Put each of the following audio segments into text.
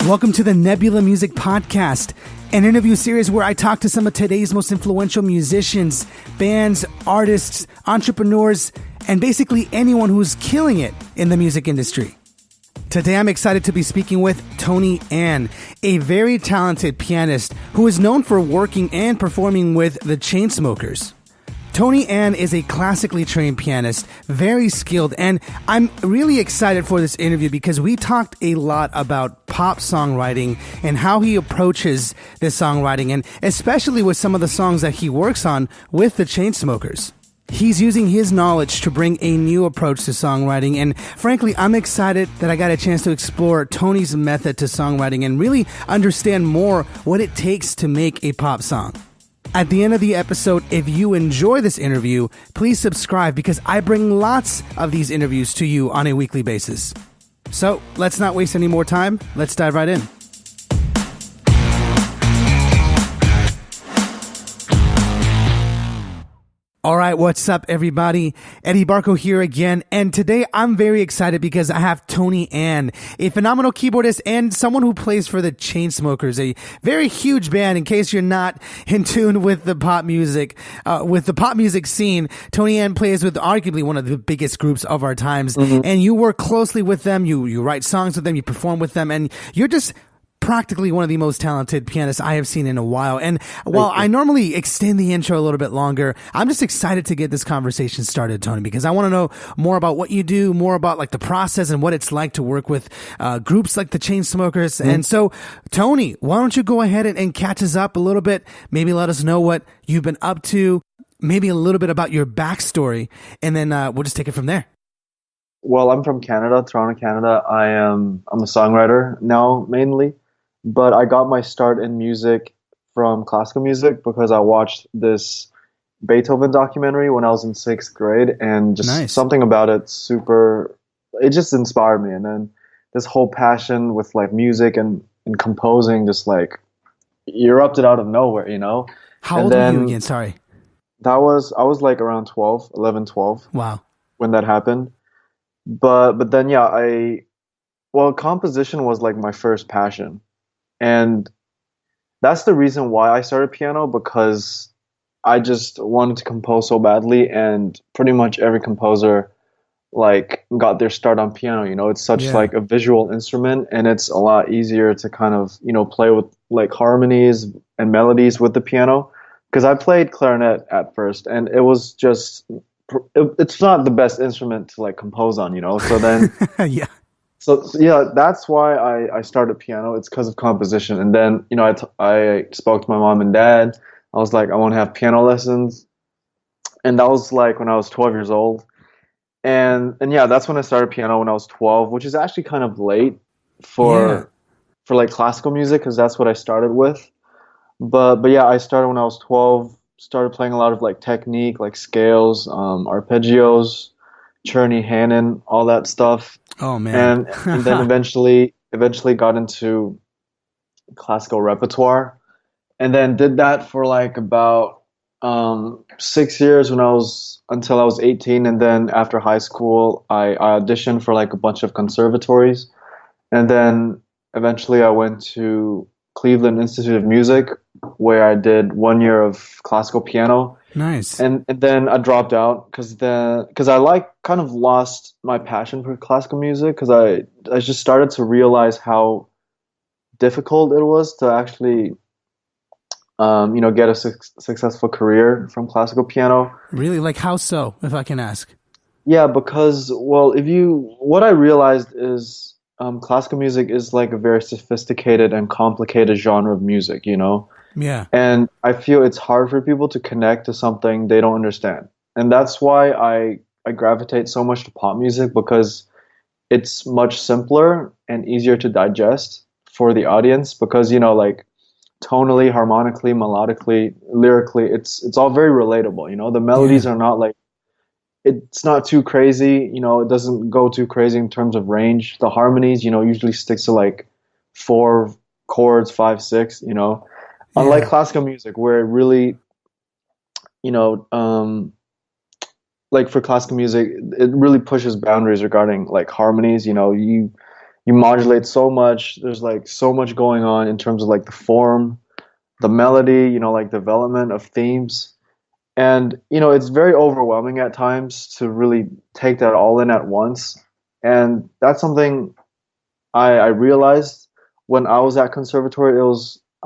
Welcome to the Nebula Music Podcast, an interview series where I talk to some of today's most influential musicians, bands, artists, entrepreneurs, and basically anyone who's killing it in the music industry. Today I'm excited to be speaking with Tony Ann, a very talented pianist who is known for working and performing with the Chainsmokers. Tony Ann is a classically trained pianist, very skilled, and I'm really excited for this interview because we talked a lot about pop songwriting and how he approaches this songwriting, and especially with some of the songs that he works on with the Chainsmokers. He's using his knowledge to bring a new approach to songwriting, and frankly, I'm excited that I got a chance to explore Tony's method to songwriting and really understand more what it takes to make a pop song. At the end of the episode, if you enjoy this interview, please subscribe because I bring lots of these interviews to you on a weekly basis. So let's not waste any more time. Let's dive right in. All right, what's up, everybody? Eddie Barco here again, and today I'm very excited because I have Tony Ann, a phenomenal keyboardist and someone who plays for the Chainsmokers, a very huge band. In case you're not in tune with the pop music scene, Tony Ann plays with arguably one of the biggest groups of our times, and you work closely with them, you write songs with them, you perform with them, and you're just practically one of the most talented pianists I have seen in a while. And while I normally extend the intro a little bit longer, I'm just excited to get this conversation started, Tony, because I want to know more about what you do, more about like the process and what it's like to work with groups like the Chainsmokers. And so, Tony, why don't you go ahead and catch us up a little bit? Maybe let us know what you've been up to, maybe a little bit about your backstory, and then we'll just take it from there. Well, I'm from Canada, Toronto, Canada. I'm a songwriter now mainly. But I got my start in music from classical music because I watched this Beethoven documentary when I was in 6th grade, and just something about it it just inspired me. And then this whole passion with like music and composing just like erupted out of nowhere, you know? How old were you again? Sorry. I was like around 11, 12. Wow. When that happened. But then, yeah, composition was like my first passion. And that's the reason why I started piano, because I just wanted to compose so badly, and pretty much every composer like got their start on piano. You know, it's such like a visual instrument, and it's a lot easier to kind of, you know, play with like harmonies and melodies with the piano. Because I played clarinet at first, and it was just it's not the best instrument to like compose on, you know. So then So yeah, that's why I started piano. It's because of composition. And then, you know, I spoke to my mom and dad. I was like, I want to have piano lessons. And that was like when I was 12 years old. And yeah, that's when I started piano, when I was 12, which is actually kind of late for like classical music, because that's what I started with. But yeah, I started when I was 12, started playing a lot of like technique, like scales, arpeggios, Czerny, Hannon, all that stuff. Oh man! And then eventually got into classical repertoire, and then did that for like about 6 years until I was 18, and then after high school I auditioned for like a bunch of conservatories, and then eventually I went to Cleveland Institute of Music, where I did 1 year of classical piano. Nice. And then I dropped out because I kind of lost my passion for classical music, because I just started to realize how difficult it was to actually get a successful career from classical piano. Really? Like how so, if I can ask? Yeah, because what I realized is classical music is like a very sophisticated and complicated genre of music, you know? Yeah. And I feel it's hard for people to connect to something they don't understand. And that's why I gravitate so much to pop music, because it's much simpler and easier to digest for the audience, because, you know, like tonally, harmonically, melodically, lyrically, it's all very relatable, you know? The melodies are not like, it's not too crazy, you know, it doesn't go too crazy in terms of range. The harmonies, you know, usually sticks to like 4 chords, 5, 6, you know? Unlike classical music, where it really, you know, like for classical music, it really pushes boundaries regarding like harmonies. You know, you modulate so much. There's like so much going on in terms of like the form, the melody, like development of themes. And, it's very overwhelming at times to really take that all in at once. And that's something I realized when I was at conservatory. I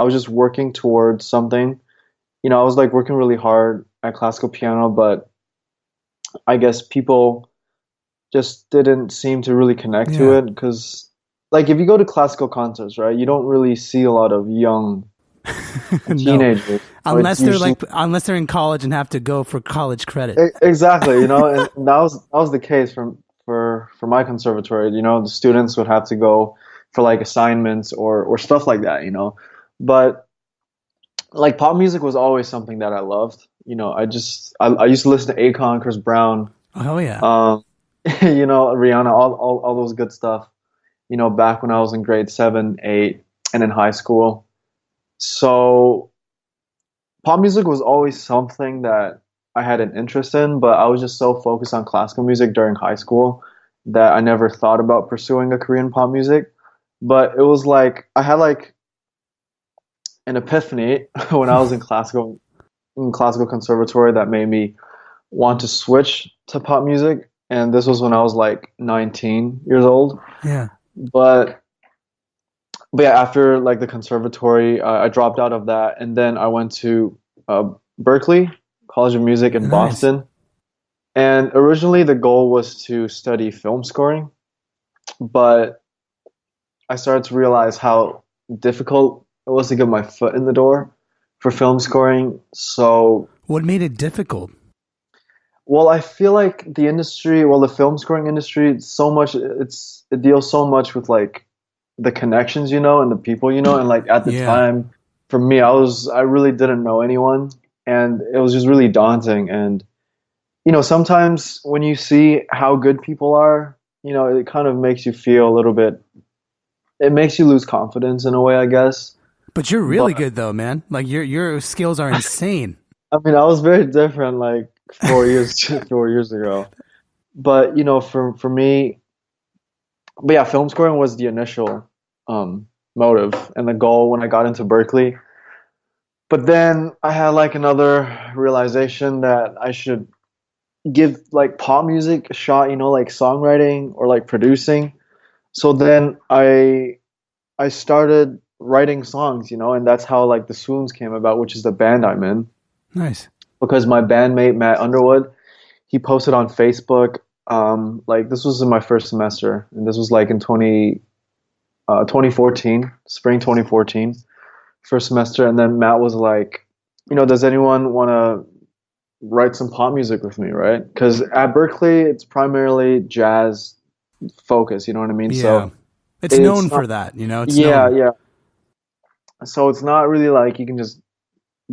was just working towards something. I was like working really hard at classical piano, but I guess people just didn't seem to really connect to Yeah. it because, like, if you go to classical concerts, right, you don't really see a lot of young No. teenagers. It's usually Unless they're in college and have to go for college credit. exactly, and that was the case for my conservatory. The students would have to go for like assignments or stuff like that. But like pop music was always something that I loved. I used to listen to Akon, Chris Brown, Oh yeah. um, Rihanna, all those good stuff. Back when I was in grade 7, 8, and in high school. So pop music was always something that I had an interest in, but I was just so focused on classical music during high school that I never thought about pursuing a career in pop music. But it was like I had like an epiphany when I was in classical conservatory that made me want to switch to pop music. And this was when I was like 19 years old. Yeah. But yeah, after like the conservatory, I dropped out of that, and then I went to Berkeley College of Music in Nice. Boston. And originally the goal was to study film scoring, but I started to realize how difficult it was to get my foot in the door for film scoring. So, What made it difficult? well, I feel like the film scoring industry, it deals so much with like the connections, and the people, and like at the Yeah. time, for me, I really didn't know anyone, and it was just really daunting. And sometimes when you see how good people are, it kind of makes you feel a little bit. It makes you lose confidence in a way, I guess. But you're But really good though, man. Like your skills are insane. I mean, I was very different like 4 years 4 years ago. But for me, but yeah, film scoring was the initial um, motive and the goal when I got into Berkeley. But then I had like another realization that I should give like pop music a shot, like songwriting or like producing. So then I started writing songs, and that's how like the Swoons came about, which is the band I'm in. Nice. Because my bandmate Matt Underwood, he posted on Facebook, like this was in my first semester, and this was like in 2014, spring 2014, first semester. And then Matt was like, does anyone want to write some pop music with me, right? Because at Berkeley, it's primarily jazz focus, you know what I mean? Yeah. So It's it's known not, for that, you know? It's yeah, known. yeah. So it's not really like you can just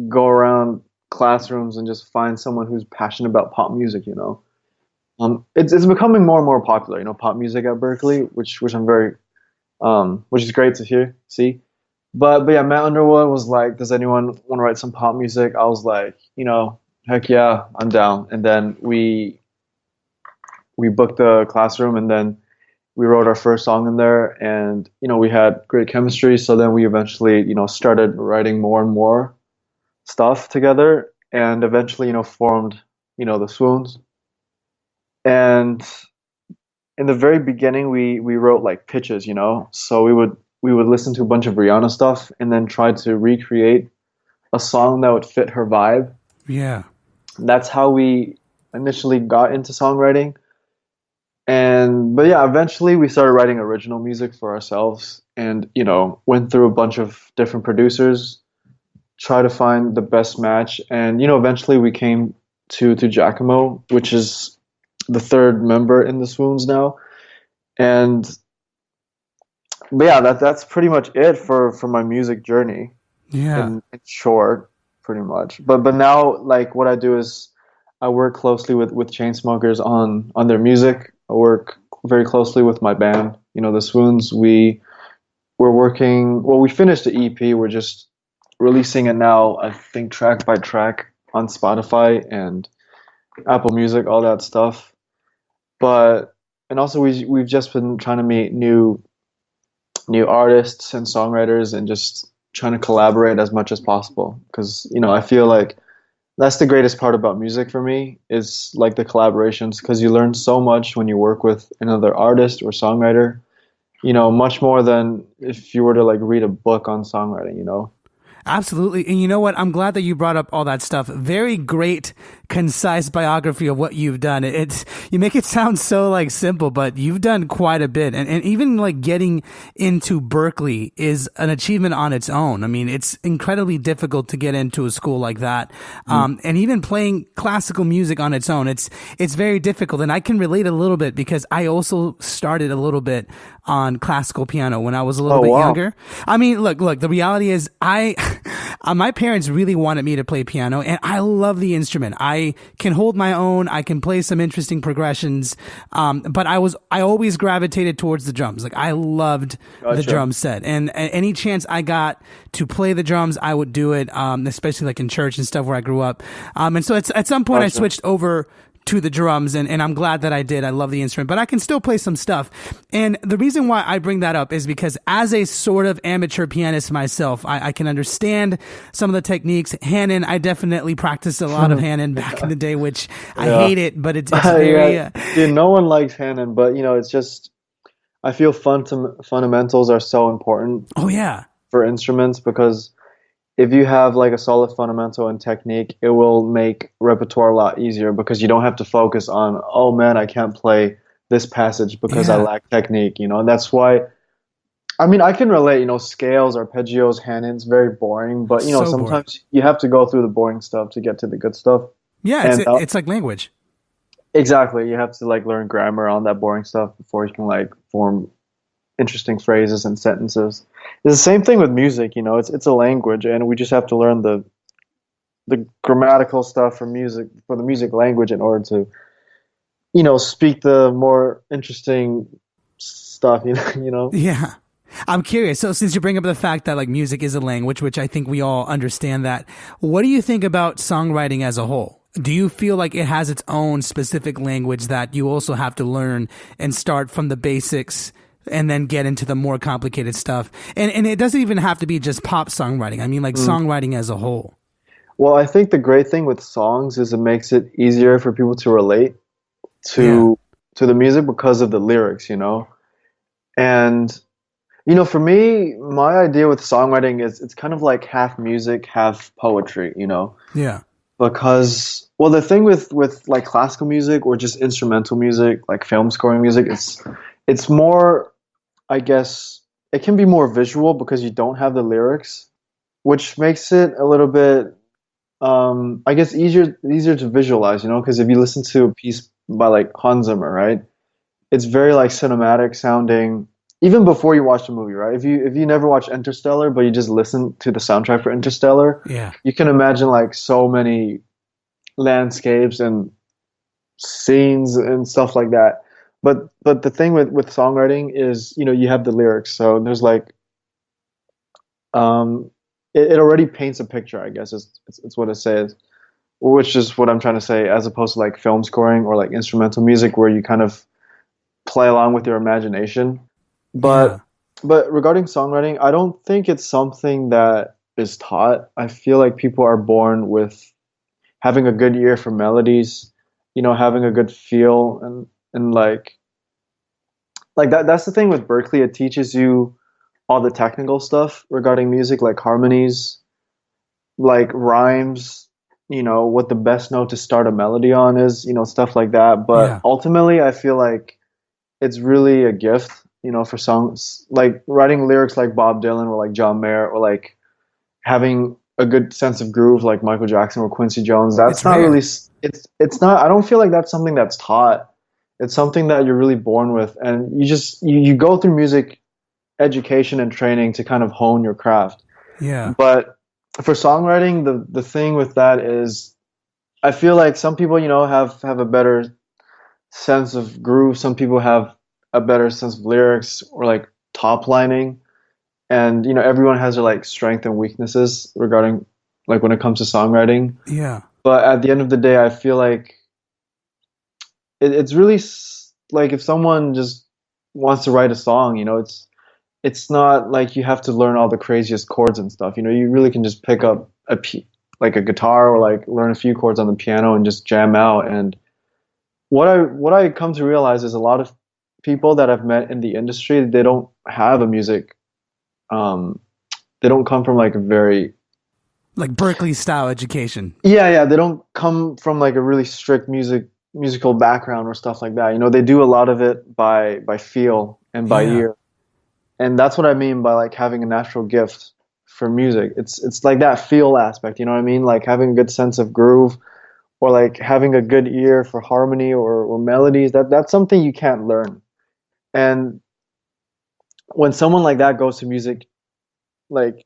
go around classrooms and just find someone who's passionate about pop music. It's becoming more and more popular, pop music at Berkeley, which I'm very which is great to see. But yeah, Matt Underwood was like, "Does anyone want to write some pop music?" I was like, heck yeah, I'm down. And then we booked the classroom, and then we wrote our first song in there, and we had great chemistry. So then we eventually started writing more and more stuff together, and eventually formed the Swoons. And in the very beginning, we wrote like pitches, so we would listen to a bunch of Rihanna stuff and then try to recreate a song that would fit her vibe. Yeah. That's how we initially got into songwriting. And but yeah, eventually we started writing original music for ourselves, and went through a bunch of different producers, try to find the best match. And eventually we came to Giacomo, which is the third member in the Swoons now. And but yeah, that's pretty much it for my music journey Yeah. in short, pretty much. But now like what I do is I work closely with Chainsmokers on their music. I work very closely with my band, the Swoons. We're working, well, we finished the EP. We're just releasing it now, I think track by track on Spotify and Apple Music, all that stuff. But and also we've just been trying to meet new new artists and songwriters and just trying to collaborate as much as possible. Because, I feel like that's the greatest part about music for me is like the collaborations because you learn so much when you work with another artist or songwriter, much more than if you were to like read a book on songwriting. Absolutely. And you know what? I'm glad that you brought up all that stuff. Very great, concise biography of what you've done. You make it sound so like simple, but you've done quite a bit. And even like getting into Berkeley is an achievement on its own. I mean, it's incredibly difficult to get into a school like that. And even playing classical music on its own, it's very difficult. And I can relate a little bit because I also started a little bit on classical piano when I was a little bit younger. I mean, look, the reality is my parents really wanted me to play piano and I love the instrument. I can hold my own. I can play some interesting progressions. But I always gravitated towards the drums. Like I loved the drum set and any chance I got to play the drums, I would do it. Especially like in church and stuff where I grew up. And so at some point I switched over to the drums and I'm glad that I did. I love the instrument, but I can still play some stuff. And the reason why I bring that up is because as a sort of amateur pianist myself, I can understand some of the techniques. Hannon, I definitely practiced a lot of Hannon back in the day, which I hate it, but it's very... Dude, no one likes Hannon, but it's just, I feel fundamentals are so important. Oh yeah. For instruments because if you have like a solid fundamental and technique, it will make repertoire a lot easier because you don't have to focus on, oh man, I can't play this passage because I lack technique, and that's why, I mean, I can relate, scales, arpeggios, Hannon's very boring, but so sometimes boring. You have to go through the boring stuff to get to the good stuff. Yeah, it's like language. Exactly. You have to like learn grammar on that boring stuff before you can like form interesting phrases and sentences. It's the same thing with music, it's a language and we just have to learn the grammatical stuff for the music language in order to speak the more interesting stuff, Yeah. I'm curious. So since you bring up the fact that like music is a language, which I think we all understand that, what do you think about songwriting as a whole? Do you feel like it has its own specific language that you also have to learn and start from the basics and then get into the more complicated stuff? And it doesn't even have to be just pop songwriting. I mean, like songwriting as a whole. Well, I think the great thing with songs is it makes it easier for people to relate to the music because of the lyrics, And, for me, my idea with songwriting is it's kind of like half music, half poetry, Yeah. Because, well, the thing with like classical music or just instrumental music, like film scoring music, it's more, I guess, it can be more visual because you don't have the lyrics, which makes it a little bit, I guess, easier to visualize, because if you listen to a piece by like Hans Zimmer, right, it's very like cinematic sounding, even before you watch the movie, right? If you never watch Interstellar, but you just listen to the soundtrack for Interstellar, you can imagine like so many landscapes and scenes and stuff like that. But the thing with songwriting is, you have the lyrics, so there's like, it already paints a picture, I guess it's what it says, which is what I'm trying to say, as opposed to like film scoring or like instrumental music where you kind of play along with your imagination. But regarding songwriting, I don't think it's something that is taught. I feel like people are born with having a good ear for melodies, having a good feel and like that's the thing with Berkeley. It teaches you all the technical stuff regarding music, like harmonies, like rhymes, what the best note to start a melody on is, stuff like that. But ultimately, I feel like it's really a gift, for songs, like writing lyrics like Bob Dylan or like John Mayer, or like having a good sense of groove like Michael Jackson or Quincy Jones. That's not really, it's not, I don't feel like that's something that's taught. It's something that you're really born with. And you go through music education and training to kind of hone your craft. Yeah. But for songwriting, the thing with that is, I feel like some people, have a better sense of groove. Some people have a better sense of lyrics or like top lining. And, everyone has their like strength and weaknesses regarding like when it comes to songwriting. Yeah. But at the end of the day, I feel like it's really like if someone just wants to write a song, it's not like you have to learn all the craziest chords and stuff. You know, you really can just pick up like a guitar or like learn a few chords on the piano and just jam out. And what I come to realize is a lot of people that I've met in the industry, they don't have a music, um, they don't come from like a very, Like Berkeley style education. yeah, they don't come from like a really strict musical background or stuff like that. You know, they do a lot of it by feel and by Yeah. ear. And that's what I mean by like having a natural gift for music. It's like that feel aspect, you know what I mean? Like having a good sense of groove, or like having a good ear for harmony or melodies. That's something you can't learn. And when someone like that goes to music, like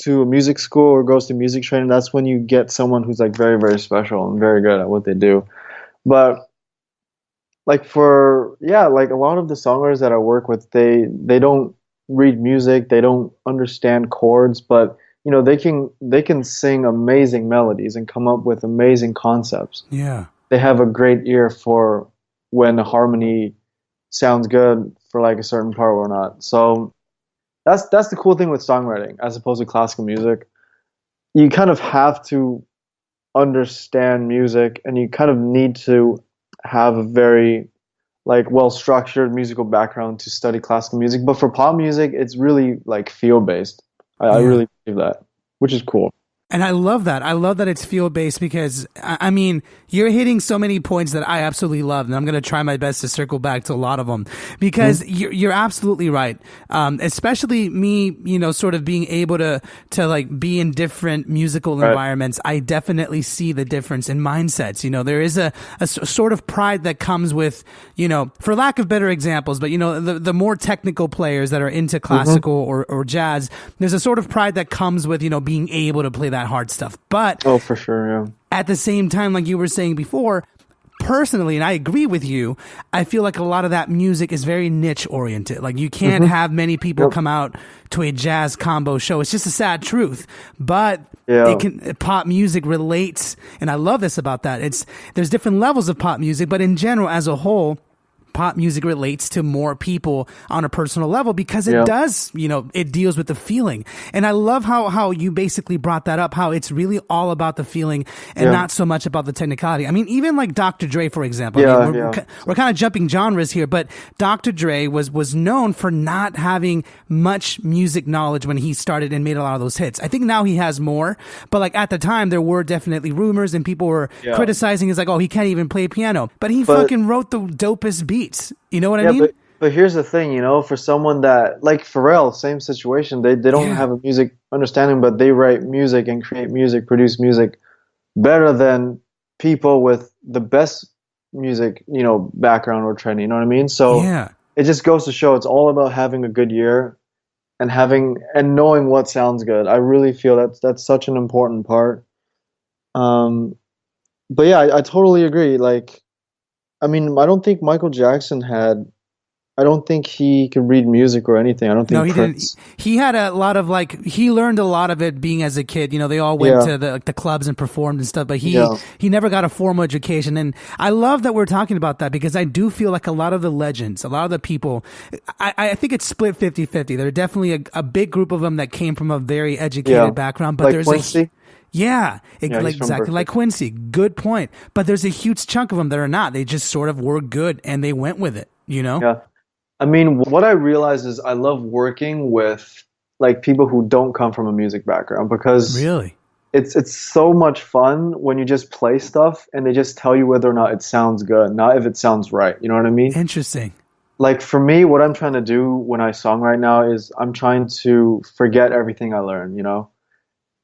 to a music school or goes to music training, that's when you get someone who's like very, very special and very good at what they do. But like for, yeah, like a lot of the songwriters that I work with, they don't read music, they don't understand chords, but you know, they can sing amazing melodies and come up with amazing concepts. Yeah. They have a great ear for when a harmony sounds good for like a certain part or not. So that's the cool thing with songwriting as opposed to classical music. You kind of have to understand music, and you kind of need to have a very like well structured musical background to study classical music. But for pop music, it's really like feel based. I Yeah. really believe that, which is cool. And I love that. I love that it's field based because I mean, you're hitting so many points that I absolutely love, and I'm going to try my best to circle back to a lot of them because you're absolutely right. Especially me, you know, sort of being able to like be in different musical Right. environments. I definitely see the difference in mindsets. You know, there is a sort of pride that comes with, you know, for lack of better examples, but you know, the more technical players that are into classical or jazz, there's a sort of pride that comes with, you know, being able to play that hard stuff. But Oh, for sure, yeah. at the same time, like you were saying before, personally, and I agree with you, I feel like a lot of that music is very niche oriented. Like you can't have many people Yep. come out to a jazz combo show. It's just a sad truth. But Yeah. it can pop music relates, and I love this about that. There's different levels of pop music, but in general, as a whole, pop music relates to more people on a personal level because it Yeah. does, you know, it deals with the feeling. And I love how you basically brought that up, how it's really all about the feeling and Yeah. not so much about the technicality. I mean, even like Dr. Dre, for example, Yeah, I mean, yeah. we're kind of jumping genres here, but Dr. Dre was known for not having much music knowledge when he started and made a lot of those hits. I think now he has more, but like at the time there were definitely rumors and people were Yeah. criticizing. He's like, oh, he can't even play piano, but he But- fucking wrote the dopest beats. You know what I Yeah, mean? but here's the thing, you know, for someone that like Pharrell, same situation. They don't Yeah. have a music understanding, but they write music and create music, produce music better than people with the best music, you know, background or training. You know what I mean? So Yeah. it just goes to show it's all about having a good ear and having and knowing what sounds good. I really feel that's such an important part. Um, but yeah, I totally agree. Like, I mean, I don't think Michael Jackson had. I don't think he could read music or anything. I don't No, think he Prince. didn't. He had a lot of like he learned a lot of it being as a kid. You know, they all went Yeah. to the clubs and performed and stuff, but Yeah. he never got a formal education. And I love that we're talking about that because I do feel like a lot of the legends, a lot of the people, I think it's split 50-50. There are definitely a big group of them that came from a very educated Yeah. background, but Like there's Quincy. yeah, Yeah, he's like from exactly Berkeley. like Quincy. Good point. But there's a huge chunk of them that are not. They just sort of were good and they went with it. You know? Yeah. I mean, what I realize is I love working with like people who don't come from a music background because Really? it's so much fun when you just play stuff and they just tell you whether or not it sounds good, not if it sounds right. You know what I mean? Interesting. Like for me, what I'm trying to do when I song right now is I'm trying to forget everything I learned, you know?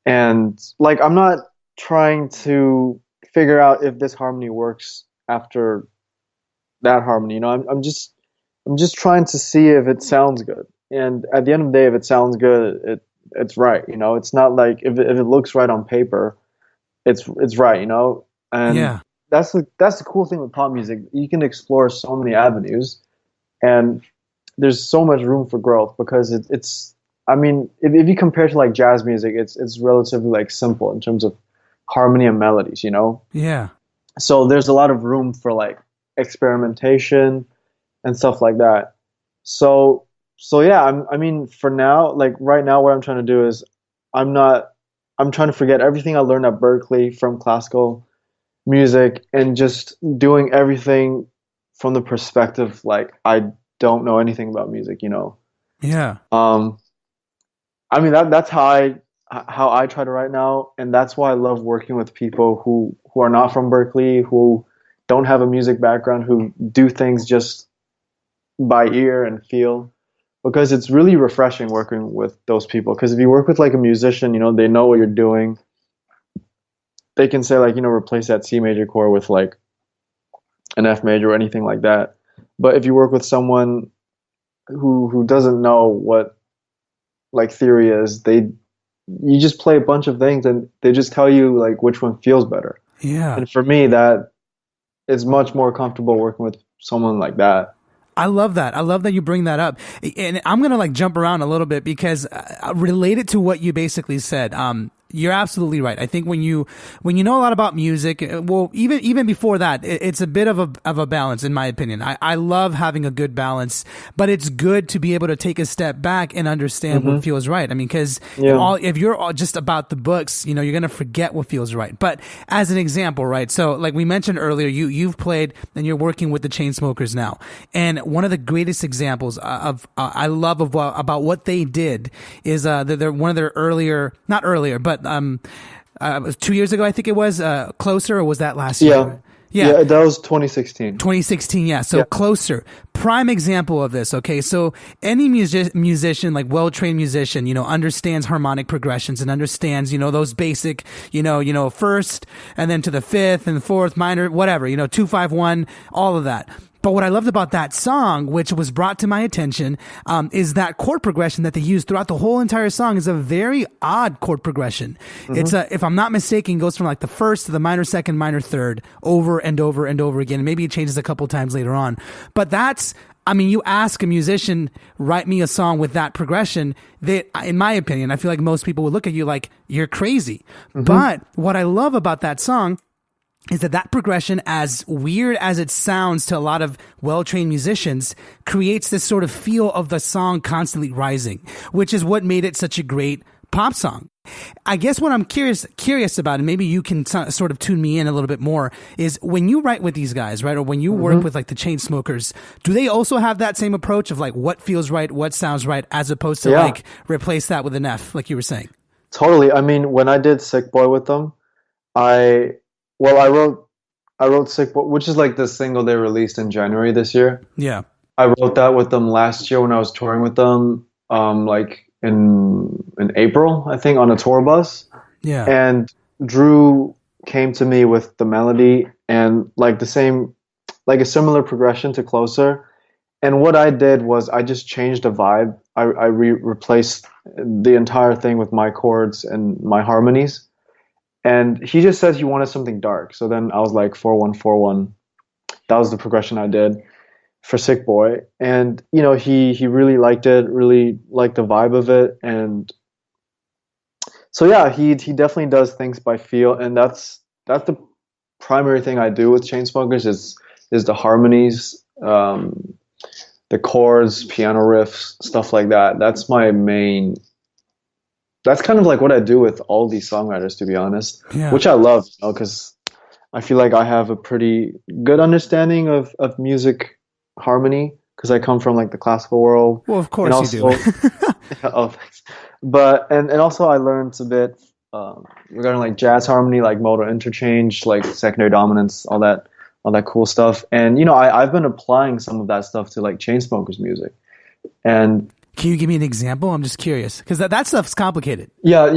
And like I'm not trying to figure out if this harmony works after that harmony, you know? I'm just trying to see if it sounds good. And at the end of the day, if it sounds good, it's right, you know? It's not like if it looks right on paper, it's right, you know? And Yeah. that's the cool thing with pop music. You can explore so many avenues, and there's so much room for growth because it's I mean, if you compare to like jazz music, it's relatively like simple in terms of harmony and melodies, you know? Yeah. So there's a lot of room for like experimentation and stuff like that. So so yeah, I mean, for now, like right now, what I'm trying to do is I'm not, I'm trying to forget everything I learned at Berkeley from classical music and just doing everything from the perspective like I don't know anything about music, you know. Yeah. Um, I mean that's how I try to write now, and that's why I love working with people who are not from Berkeley, who don't have a music background, who do things just by ear and feel. Because it's really refreshing working with those people. Because if you work with like a musician, you know, they know what you're doing. They can say like, you know, replace that C major chord with like an F major or anything like that. But if you work with someone who doesn't know what like theory is, they you just play a bunch of things and they just tell you like which one feels better. Yeah. And for me, that is much more comfortable working with someone like that. I love that. I love that you bring that up. And I'm going to like jump around a little bit because related to what you basically said, you're absolutely right. I think when you know a lot about music, well, even before that, it's a bit of a balance, in my opinion. I love having a good balance, but it's good to be able to take a step back and understand what feels right. I mean, because Yeah. if you're all just about the books, you know, you're gonna forget what feels right. But as an example, right? So, like we mentioned earlier, you've played and you're working with the Chainsmokers now, and one of the greatest examples of I love about what they did is they're one of their earlier, not earlier, but it was 2 years ago, I think it was, Closer, or was that last Yeah. year? Yeah, that was 2016. 2016, yeah. So Yeah. Closer, prime example of this. Okay, so any musician, like well-trained musician, you know, understands harmonic progressions and understands, you know, those basic, first and then to the fifth and the fourth minor, whatever, 2-5-1, all of that. But what I loved about that song, which was brought to my attention, is that chord progression that they use throughout the whole entire song is a very odd chord progression. It's if I'm not mistaken, goes from like the first to the minor second, minor third, over and over and over again. Maybe it changes a couple times later on. But I mean, you ask a musician, write me a song with that progression, that, in my opinion, I feel like most people would look at you like, you're crazy. But what I love about that song is that progression, as weird as it sounds to a lot of well-trained musicians, creates this sort of feel of the song constantly rising, which is what made it such a great pop song. I guess what I'm curious about, and maybe you can sort of tune me in a little bit more, is when you write with these guys, right? Or when you work with like the Chainsmokers, do they also have that same approach of like what feels right, what sounds right, as opposed to like replace that with an F, like you were saying? Totally. I mean, when I did Sick Boy with them, I well, I wrote Sick Boy, which is like the single they released in January this year. Yeah. I wrote that with them last year when I was touring with them, like in April, I think, on a tour bus. Yeah. And Drew came to me with the melody and like a similar progression to Closer. And what I did was I just changed the vibe. I replaced the entire thing with my chords and my harmonies. And he just said he wanted something dark. So then I was like 4-1-4-1. That was the progression I did for Sick Boy. And he really liked it, really liked the vibe of it. And so yeah, he definitely does things by feel, and that's the primary thing I do with Chainsmokers is the harmonies, the chords, piano riffs, stuff like that. That's kind of like what I do with all these songwriters, to be honest, which I love, because I feel like I have a pretty good understanding of music harmony because I come from like the classical world. Well, of course also, you do. oh, thanks. But and also I learned a bit regarding like jazz harmony, like modal interchange, like secondary dominance, all that cool stuff. And I've been applying some of that stuff to like Chainsmokers music. And can you give me an example? I'm just curious because that stuff's complicated. Yeah,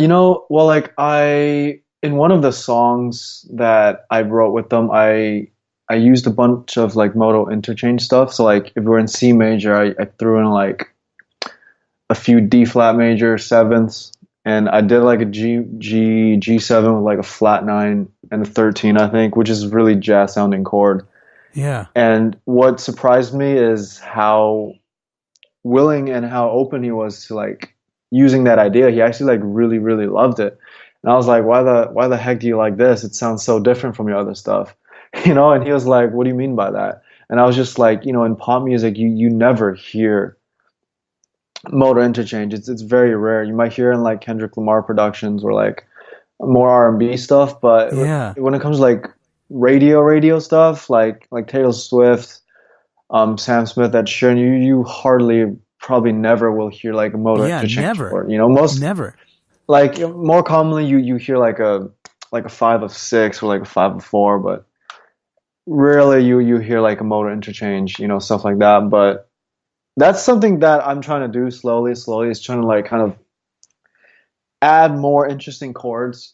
well, like in one of the songs that I wrote with them, I used a bunch of like modal interchange stuff. So like if we're in C major, I threw in like a few D flat major sevenths, and I did like a G7 with like a flat 9 and a 13, I think, which is really jazz sounding chord. Yeah. And what surprised me is how willing and how open he was to like using that idea. He actually like really, really loved it. And I was like, why the heck do you like this? It sounds so different from your other stuff. And he was like, what do you mean by that? And I was just like, in pop music, you never hear modal interchange. It's very rare. You might hear in like Kendrick Lamar productions or like more R&B stuff, but Yeah. when it comes to like radio stuff, like Taylor Swift, Sam Smith, Ed Sheeran, you hardly, probably never will hear like a modal Yeah, interchange never. chord. You know, most Never. like more commonly you hear like a 5 of 6 or like a 5 of 4, but rarely you hear like a modal interchange, you know, stuff like that. But that's something that I'm trying to do slowly, is trying to like kind of add more interesting chords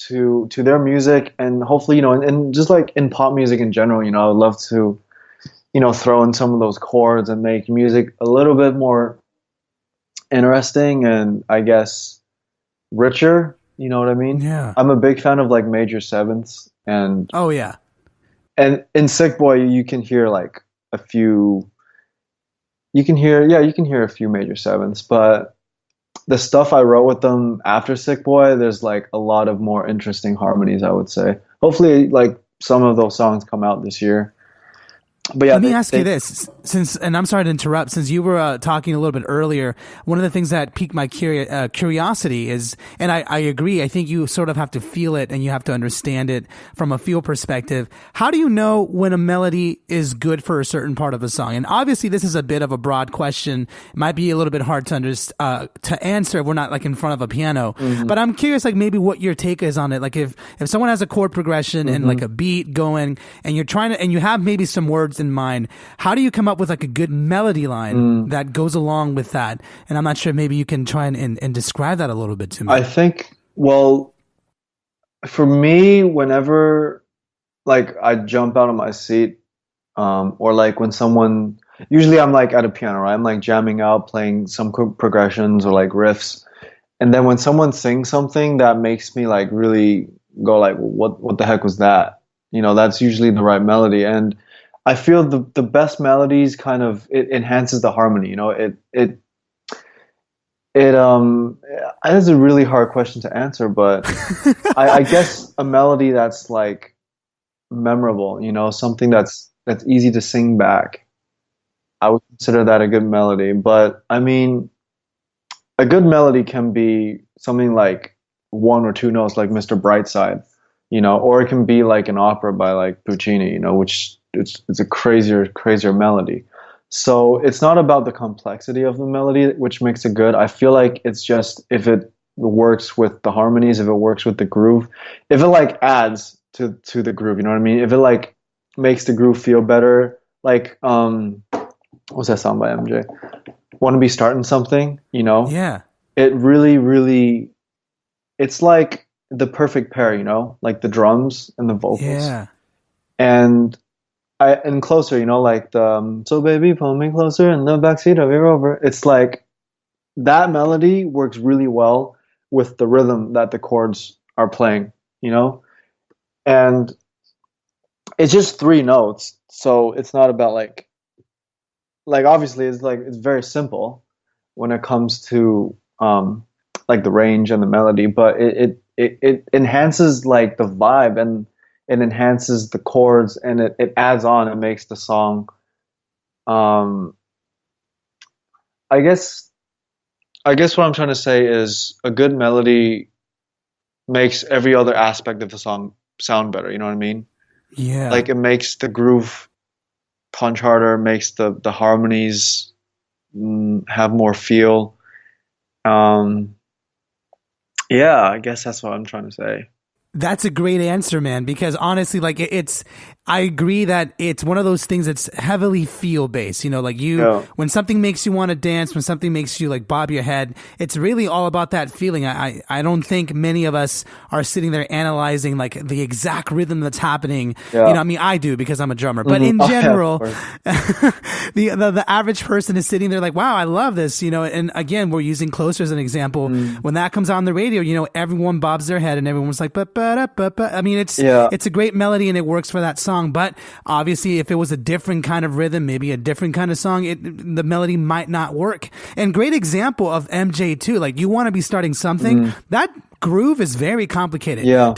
to their music, and hopefully, you know, and just like in pop music in general, you know, I would love to, you know, throw in some of those chords and make music a little bit more interesting and I guess richer, you know what I mean? Yeah. I'm a big fan of like major sevenths, Oh yeah. and in Sick Boy you can hear like a few, you can hear, yeah, you can hear a few major sevenths, but the stuff I wrote with them after Sick Boy, there's like a lot of more interesting harmonies, I would say. Hopefully like some of those songs come out this year. But yeah, Let me ask you this, and I'm sorry to interrupt, since you were talking a little bit earlier, one of the things that piqued my curiosity is, and I agree, I think you sort of have to feel it and you have to understand it from a feel perspective. How do you know when a melody is good for a certain part of a song? And obviously this is a bit of a broad question. It might be a little bit hard to answer if we're not like in front of a piano. Mm-hmm. But I'm curious, like maybe what your take is on it. Like if someone has a chord progression and like a beat going, and you're trying to, and you have maybe some words in mind, how do you come up with like a good melody line that goes along with that? And I'm not sure, maybe you can try and describe that a little bit to me. I think, well, for me, whenever like I jump out of my seat, or like when someone, usually I'm like at a piano, right? I'm like jamming out, playing some progressions or like riffs. And then when someone sings something that makes me like really go like, what the heck was that? You know, that's usually the right melody. And I feel the best melodies kind of, it enhances the harmony, you know, it is a really hard question to answer, but I guess a melody that's like memorable, you know, something that's easy to sing back, I would consider that a good melody. But I mean, a good melody can be something like one or two notes, like Mr. Brightside, you know, or it can be like an opera by like Puccini, you know, which it's a crazier melody. So it's not about the complexity of the melody which makes it good. I feel like it's just if it works with the harmonies, if it works with the groove, if it like adds to the groove, you know what I mean? If it like makes the groove feel better, like what's that song by MJ? Want to Be Starting Something, you know? Yeah. It really, it's like the perfect pair, you know? Like the drums and the vocals. Yeah. And Closer, you know, like the so baby pull me closer in the backseat of your Rover. It's like that melody works really well with the rhythm that the chords are playing, you know? And it's just three notes, so it's not about like obviously it's very simple when it comes to like the range and the melody, but it enhances like the vibe, and it enhances the chords, and it adds on and makes the song I guess what I'm trying to say is a good melody makes every other aspect of the song sound better, you know what I mean? Yeah. Like it makes the groove punch harder, makes the harmonies have more feel. Yeah, I guess that's what I'm trying to say. That's a great answer, man, because honestly, like I agree that it's one of those things that's heavily feel based, you know, like when something makes you want to dance, when something makes you like bob your head, it's really all about that feeling. I don't think many of us are sitting there analyzing like the exact rhythm that's happening. Yeah. You know, I mean, I do because I'm a drummer, but in general, the average person is sitting there like, wow, I love this, you know, and again, we're using Closer as an example. When that comes on the radio, you know, everyone bobs their head and everyone's like, I mean, it's a great melody and it works for that song. song. But obviously, if it was a different kind of rhythm, maybe a different kind of song, the melody might not work. And great example of MJ too. Like, you want to be starting something that groove is very complicated. Yeah.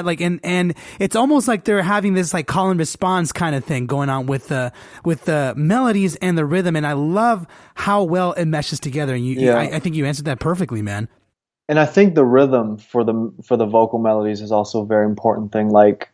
Like, and it's almost like they're having this like call and response kind of thing going on with the melodies and the rhythm. And I love how well it meshes together. And I think you answered that perfectly, man. And I think the rhythm for the vocal melodies is also a very important thing. Like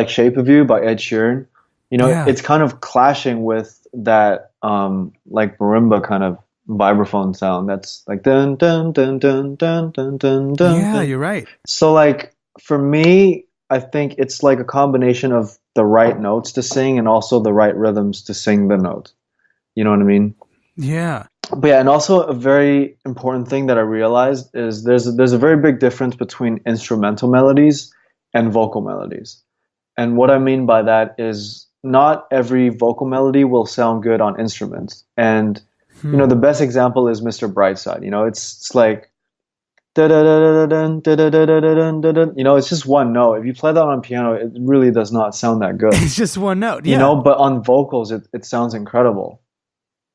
Shape of You by Ed Sheeran. It's kind of clashing with that like marimba kind of vibraphone sound that's like dun dun dun dun dun dun dun dun. Yeah, you're right. So like for me, I think it's like a combination of the right notes to sing and also the right rhythms to sing the note. You know what I mean? Yeah. But yeah, and also a very important thing that I realized is there's a very big difference between instrumental melodies and vocal melodies. And what I mean by that is not every vocal melody will sound good on instruments. And the best example is Mr. Brightside. It's like it's just one note. If you play that on piano, it really does not sound that good. It's just one note. Yeah. But on vocals it sounds incredible.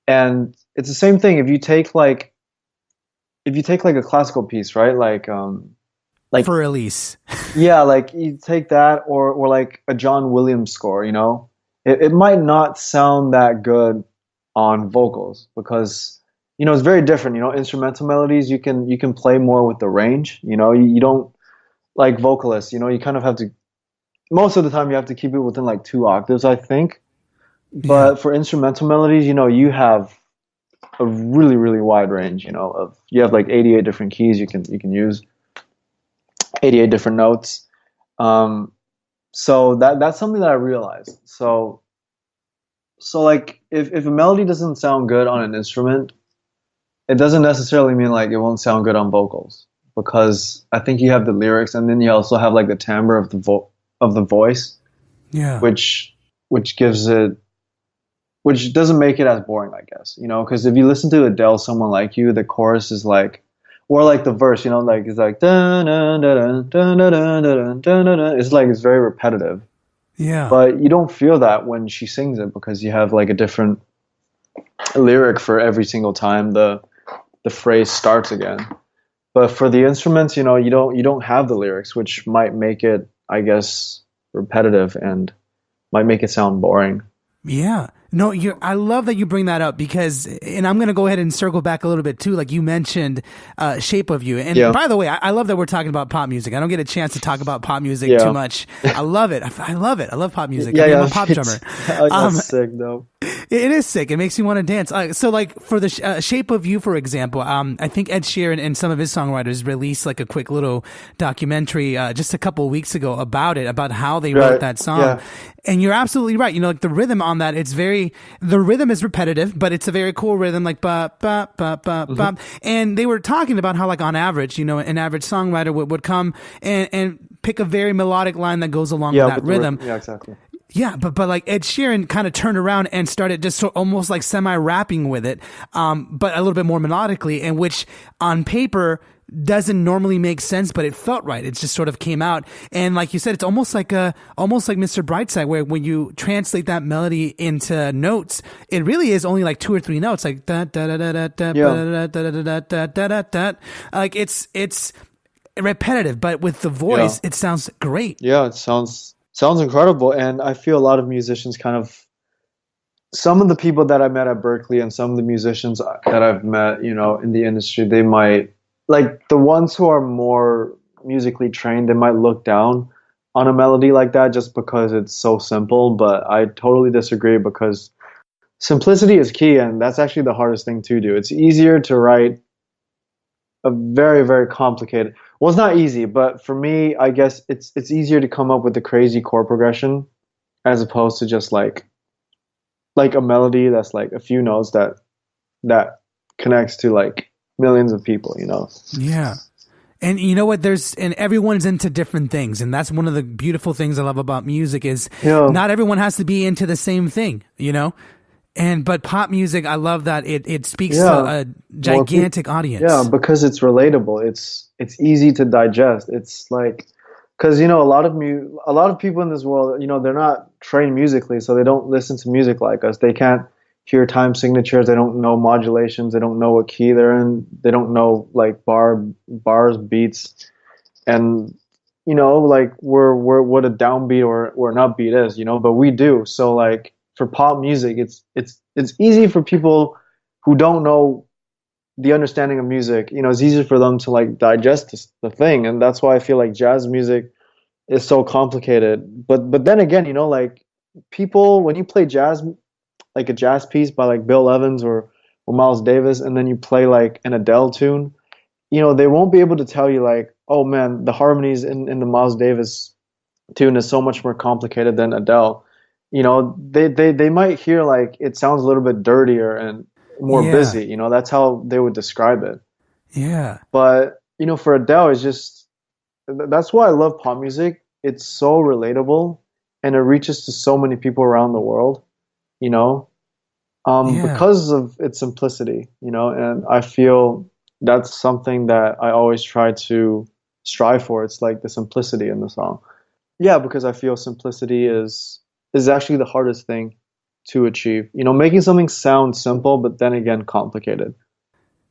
And it's the same thing if you take like a classical piece, right? Like For Elise. Yeah, like you take that or like a John Williams score, it might not sound that good on vocals because it's very different. Instrumental melodies you can play more with the range. You don't, like vocalists, you kind of have to, most of the time you have to keep it within like 2 octaves, I think. But for instrumental melodies, you have a really, really wide range. You have like 88 different keys you can use, 88 different notes. So that's something that I realized. So like if a melody doesn't sound good on an instrument, it doesn't necessarily mean like it won't sound good on vocals, because I think you have the lyrics and then you also have like the timbre of the voice. Yeah. Which gives it, which doesn't make it as boring, I guess, because if you listen to Adele, Someone Like You, the chorus is like, or like the verse, like it's like dun, dun, dun, dun, dun, dun, dun, dun, dun. It's like it's very repetitive. Yeah. But you don't feel that when she sings it because you have like a different lyric for every single time the phrase starts again. But for the instruments, you don't have the lyrics, which might make it, I guess, repetitive and might make it sound boring. Yeah. No, I love that you bring that up because, and I'm going to go ahead and circle back a little bit too. Like you mentioned, Shape of You. And by the way, I love that we're talking about pop music. I don't get a chance to talk about pop music too much. I love it. I love it. I love pop music. I'm a pop drummer. That's sick though. It is sick. It makes me want to dance. So like for the Shape of You, for example, I think Ed Sheeran and some of his songwriters released like a quick little documentary just a couple of weeks ago about how they wrote that song. Yeah. And you're absolutely right. Like the rhythm on that, the rhythm is repetitive, but it's a very cool rhythm, like ba ba ba ba ba. And they were talking about how, like on average, an average songwriter would come and pick a very melodic line that goes along with that rhythm. Yeah, exactly. Yeah, but like Ed Sheeran kind of turned around and started just almost like semi-rapping with it, but a little bit more melodically, and which on paper doesn't normally make sense, but it felt right. It just sort of came out. And like you said, it's almost like Mr. Brightside, where when you translate that melody into notes, it really is only like 2 or 3 notes, like da da da da da da da da da da da da. Like it's repetitive, but with the voice, it sounds great. Yeah, it sounds incredible. And I feel a lot of musicians some of the people that I met at Berklee and some of the musicians that I've met, in the industry, they might, like the ones who are more musically trained, they might look down on a melody like that just because it's so simple. But I totally disagree, because simplicity is key, and that's actually the hardest thing to do. It's easier to write a very, very complicated, well, it's not easy, but for me, I guess it's easier to come up with a crazy chord progression as opposed to just like a melody that's like a few notes that connects to like millions of people, Yeah. And you know what? And everyone's into different things. And that's one of the beautiful things I love about music is not everyone has to be into the same thing, but pop music, I love that it speaks to a gigantic audience. Yeah, because it's relatable. It's easy to digest. It's like, because a lot of people in this world, they're not trained musically, so they don't listen to music like us. They can't hear time signatures. They don't know modulations. They don't know what key they're in. They don't know like bars, beats, and like we're what a downbeat or an upbeat is, but we do. So like for pop music, it's easy for people who don't know the understanding of music. It's easier for them to like digest the thing, and that's why I feel like jazz music is so complicated. But then again, like people, when you play jazz, like a jazz piece by like Bill Evans or Miles Davis, and then you play like an Adele tune, they won't be able to tell you like, oh man, the harmonies in the Miles Davis tune is so much more complicated than Adele. They might hear like it sounds a little bit dirtier and more busy. That's how they would describe it. Yeah. But for Adele, it's just, that's why I love pop music. It's so relatable, and it reaches to so many people around the world. Because of its simplicity. And I feel that's something that I always try to strive for. It's like the simplicity in the song. Yeah, because I feel simplicity is actually the hardest thing to achieve. Making something sound simple, but then again complicated.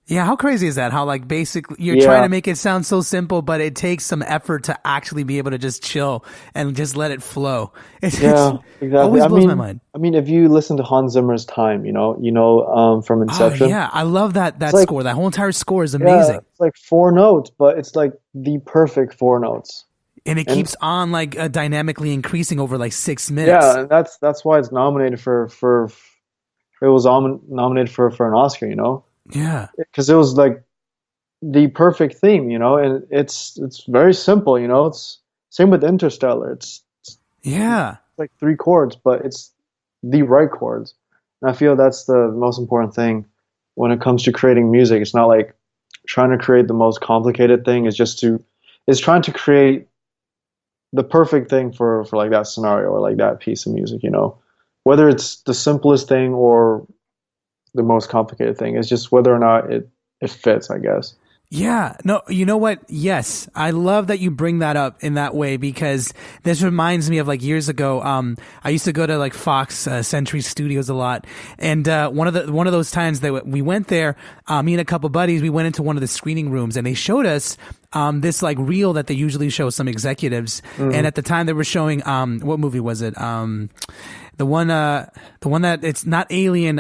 Yeah, how crazy is that? How like basically you're trying to make it sound so simple, but it takes some effort to actually be able to just chill and just let it flow. Exactly. Always blows my mind. I mean, if you listen to Hans Zimmer's Time, from Inception. Oh, yeah, I love that score. Like, that whole entire score is amazing. Yeah, it's like 4 notes, but it's like the perfect 4 notes. And it keeps on like dynamically increasing over like 6 minutes. Yeah, and that's why it's nominated for an Oscar, Yeah, because it was like the perfect theme, and it's very simple, It's same with Interstellar. It's like 3 chords, but it's the right chords, and I feel that's the most important thing when it comes to creating music. It's not like trying to create the most complicated thing. It's trying to create the perfect thing for like that scenario or like that piece of music, whether it's the simplest thing or the most complicated thing. It's just whether or not it fits, I guess. Yeah. No, you know what? Yes. I love that you bring that up in that way, because this reminds me of like years ago. I used to go to like Fox Century Studios a lot. And one of those times that we went there, me and a couple buddies, we went into one of the screening rooms, and they showed us this like reel that they usually show some executives. Mm-hmm. And at the time they were showing what movie was it? The one that it's not Alien,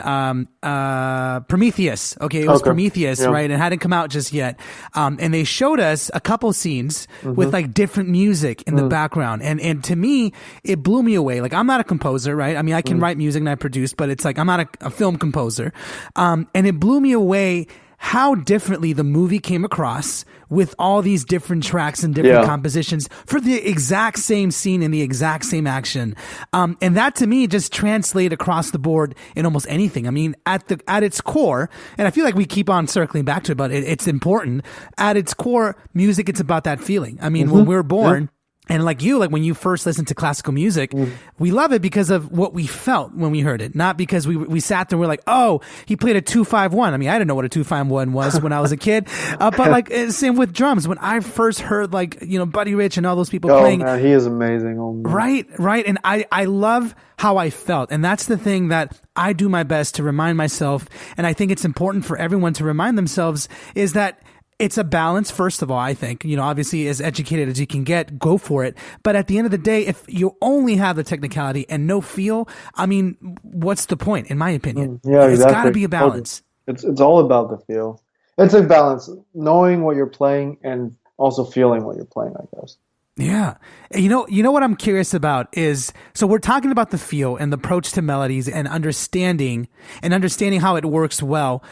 Prometheus. Okay, it was Prometheus, right? It hadn't come out just yet. And they showed us a couple scenes with like different music in the background. And to me, it blew me away. Like, I'm not a composer, right? I mean, I can write music and I produce, but it's like, I'm not a film composer. And it blew me away how differently the movie came across with all these different tracks and different compositions for the exact same scene and the exact same action. And that to me just translated across the board in almost anything. I mean, at its core, and I feel like we keep on circling back to it, but it's important. At its core, music, it's about that feeling. I mean, when we're born, and like when you first listen to classical music, we love it because of what we felt when we heard it, not because we sat there and we're like, oh, he played a 2-5-1. I mean, I didn't know what a 2-5-1 was when I was a kid. But like, same with drums. When I first heard like, Buddy Rich and all those people playing. Man, he is amazing. Oh, man. Right. And I love how I felt. And that's the thing that I do my best to remind myself. And I think it's important for everyone to remind themselves is that it's a balance, first of all, I think. Obviously, as educated as you can get, go for it. But at the end of the day, if you only have the technicality and no feel, I mean, what's the point, in my opinion? Yeah, exactly. It's got to be a balance. It's all about the feel. It's a balance, knowing what you're playing and also feeling what you're playing, I guess. Yeah. You know what I'm curious about is, so we're talking about the feel and the approach to melodies and understanding how it works well.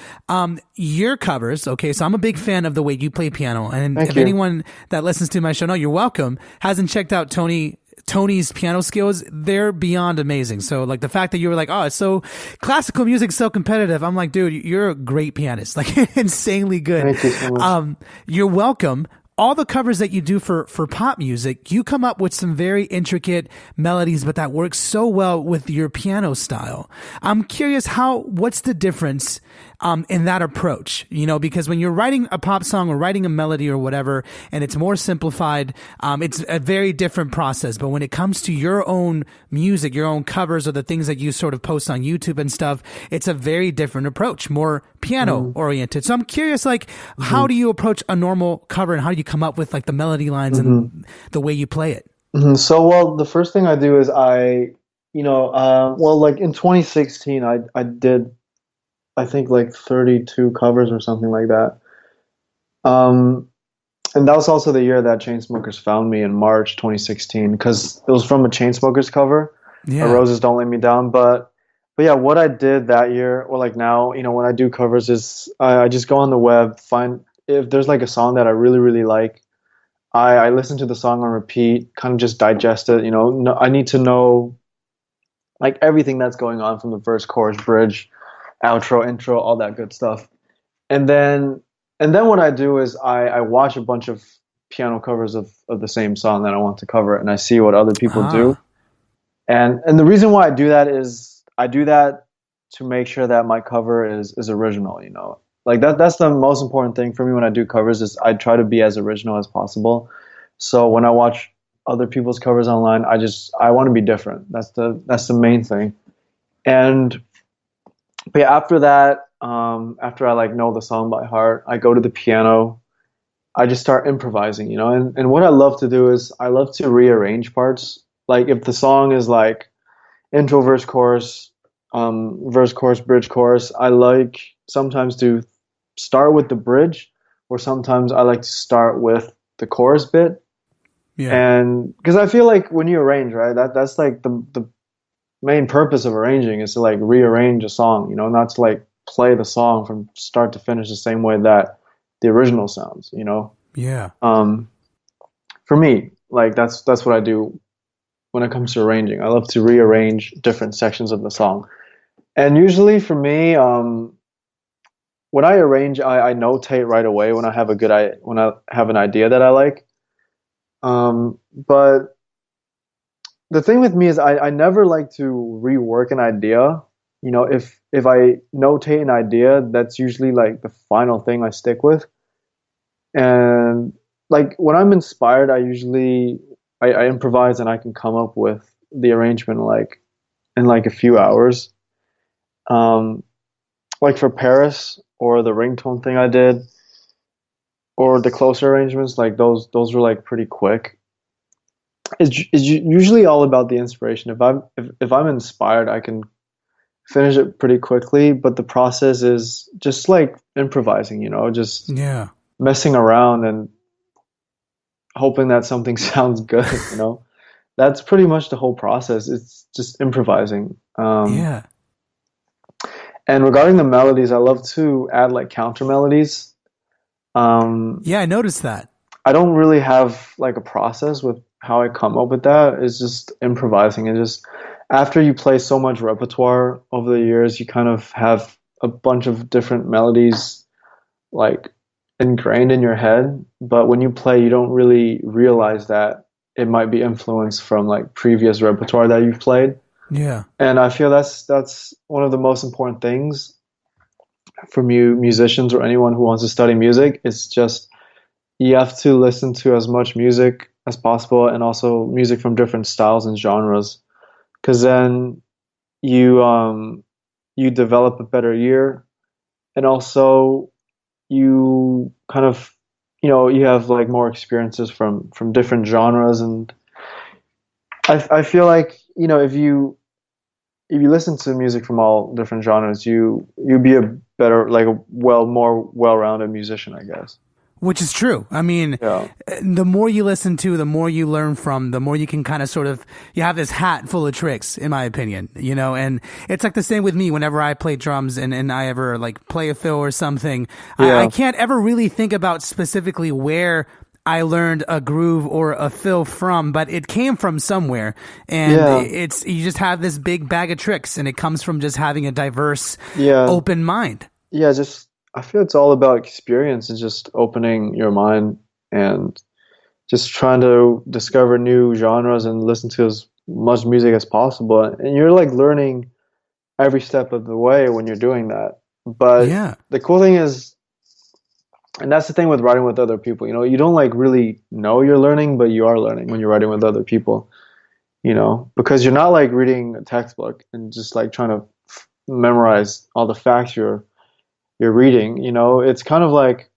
Your covers, okay, so I'm a big fan of the way you play piano. And if anyone that listens to my show, you're welcome, hasn't checked out Tony's piano skills, they're beyond amazing. So like the fact that you were like, oh, it's so classical music, so competitive. I'm like, dude, you're a great pianist, like insanely good. Thank you so much. You're welcome. all the covers that you do for pop music, you come up with some very intricate melodies, but that works so well with your piano style. I'm curious what's the difference in that approach, because when you're writing a pop song or writing a melody or whatever, and it's more simplified, it's a very different process. But when it comes to your own music, your own covers, or the things that you sort of post on YouTube and stuff, it's a very different approach, more piano oriented. So I'm curious, how do you approach a normal cover, and how do you come up with the melody lines and the way you play it? So, well, the first thing I do is in 2016, I did, I think 32 covers or something like that. And that was also the year that Chainsmokers found me in March 2016, because it was from a Chainsmokers cover, Roses Don't Let Me Down. But yeah, what I did that year, or now, when I do covers, is I just go on the web, find if there's a song that I really, really like. I listen to the song on repeat, kind of just digest it. I need to know everything that's going on from the verse, chorus, bridge, outro, intro, all that good stuff. And then what I do is I watch a bunch of piano covers of the same song that I want to cover, and I see what other people do. And the reason why I do that is I do that to make sure that my cover is original, that's the most important thing for me when I do covers, is I try to be as original as possible. So when I watch other people's covers online, I want to be different. That's the main thing. But yeah, after that, after I know the song by heart, I go to the piano. I just start improvising, and what I love to do is I love to rearrange parts. If the song is intro, verse, chorus, bridge, chorus, I like sometimes to start with the bridge, or sometimes I like to start with the chorus bit. Yeah. And because I feel when you arrange, right, that's the main purpose of arranging is to rearrange a song, not to play the song from start to finish the same way that the original sounds, Yeah. For me, that's what I do when it comes to arranging. I love to rearrange different sections of the song. And usually for me, when I arrange, I notate right away when I have when I have an idea that I like. But the thing with me is I never like to rework an idea. If I notate an idea, that's usually the final thing I stick with. And when I'm inspired, I usually I improvise, and I can come up with the arrangement in a few hours. For Paris, or the ringtone thing I did, or the closer arrangements, those were pretty quick. It's usually all about the inspiration. If I'm inspired, I can finish it pretty quickly, but the process is just improvising, just messing around and hoping that something sounds good, That's pretty much the whole process. It's just improvising. And regarding the melodies, I love to add counter melodies. I noticed that. I don't really have a process with how I come up with that. It's just improvising, and just after you play so much repertoire over the years, you kind of have a bunch of different melodies ingrained in your head. But when you play, you don't really realize that it might be influenced from previous repertoire that you've played. Yeah. And I feel that's one of the most important things for musicians or anyone who wants to study music. It's just you have to listen to as much music as possible, and also music from different styles and genres, because then you develop a better ear, and also you kind of you have more experiences from different genres. And I feel if you listen to music from all different genres, you'd be a better, more well-rounded musician, I guess. Which is true. I mean, the more you listen to, the more you learn from, the more you can kind of you have this hat full of tricks, in my opinion, and it's the same with me whenever I play drums and I ever play a fill or something. I can't ever really think about specifically where I learned a groove or a fill from, but it came from somewhere, and you just have this big bag of tricks, and it comes from just having a diverse, open mind. I feel it's all about experience and just opening your mind and just trying to discover new genres and listen to as much music as possible. And you're like learning every step of the way when you're doing that. But Yeah. the cool thing is, and that's the thing with writing with other people, you know, you don't like really know you're learning, but you are learning when you're writing with other people, you know, because you're not like reading a textbook and just like trying to memorize all the facts you're reading, you know. It's kind of like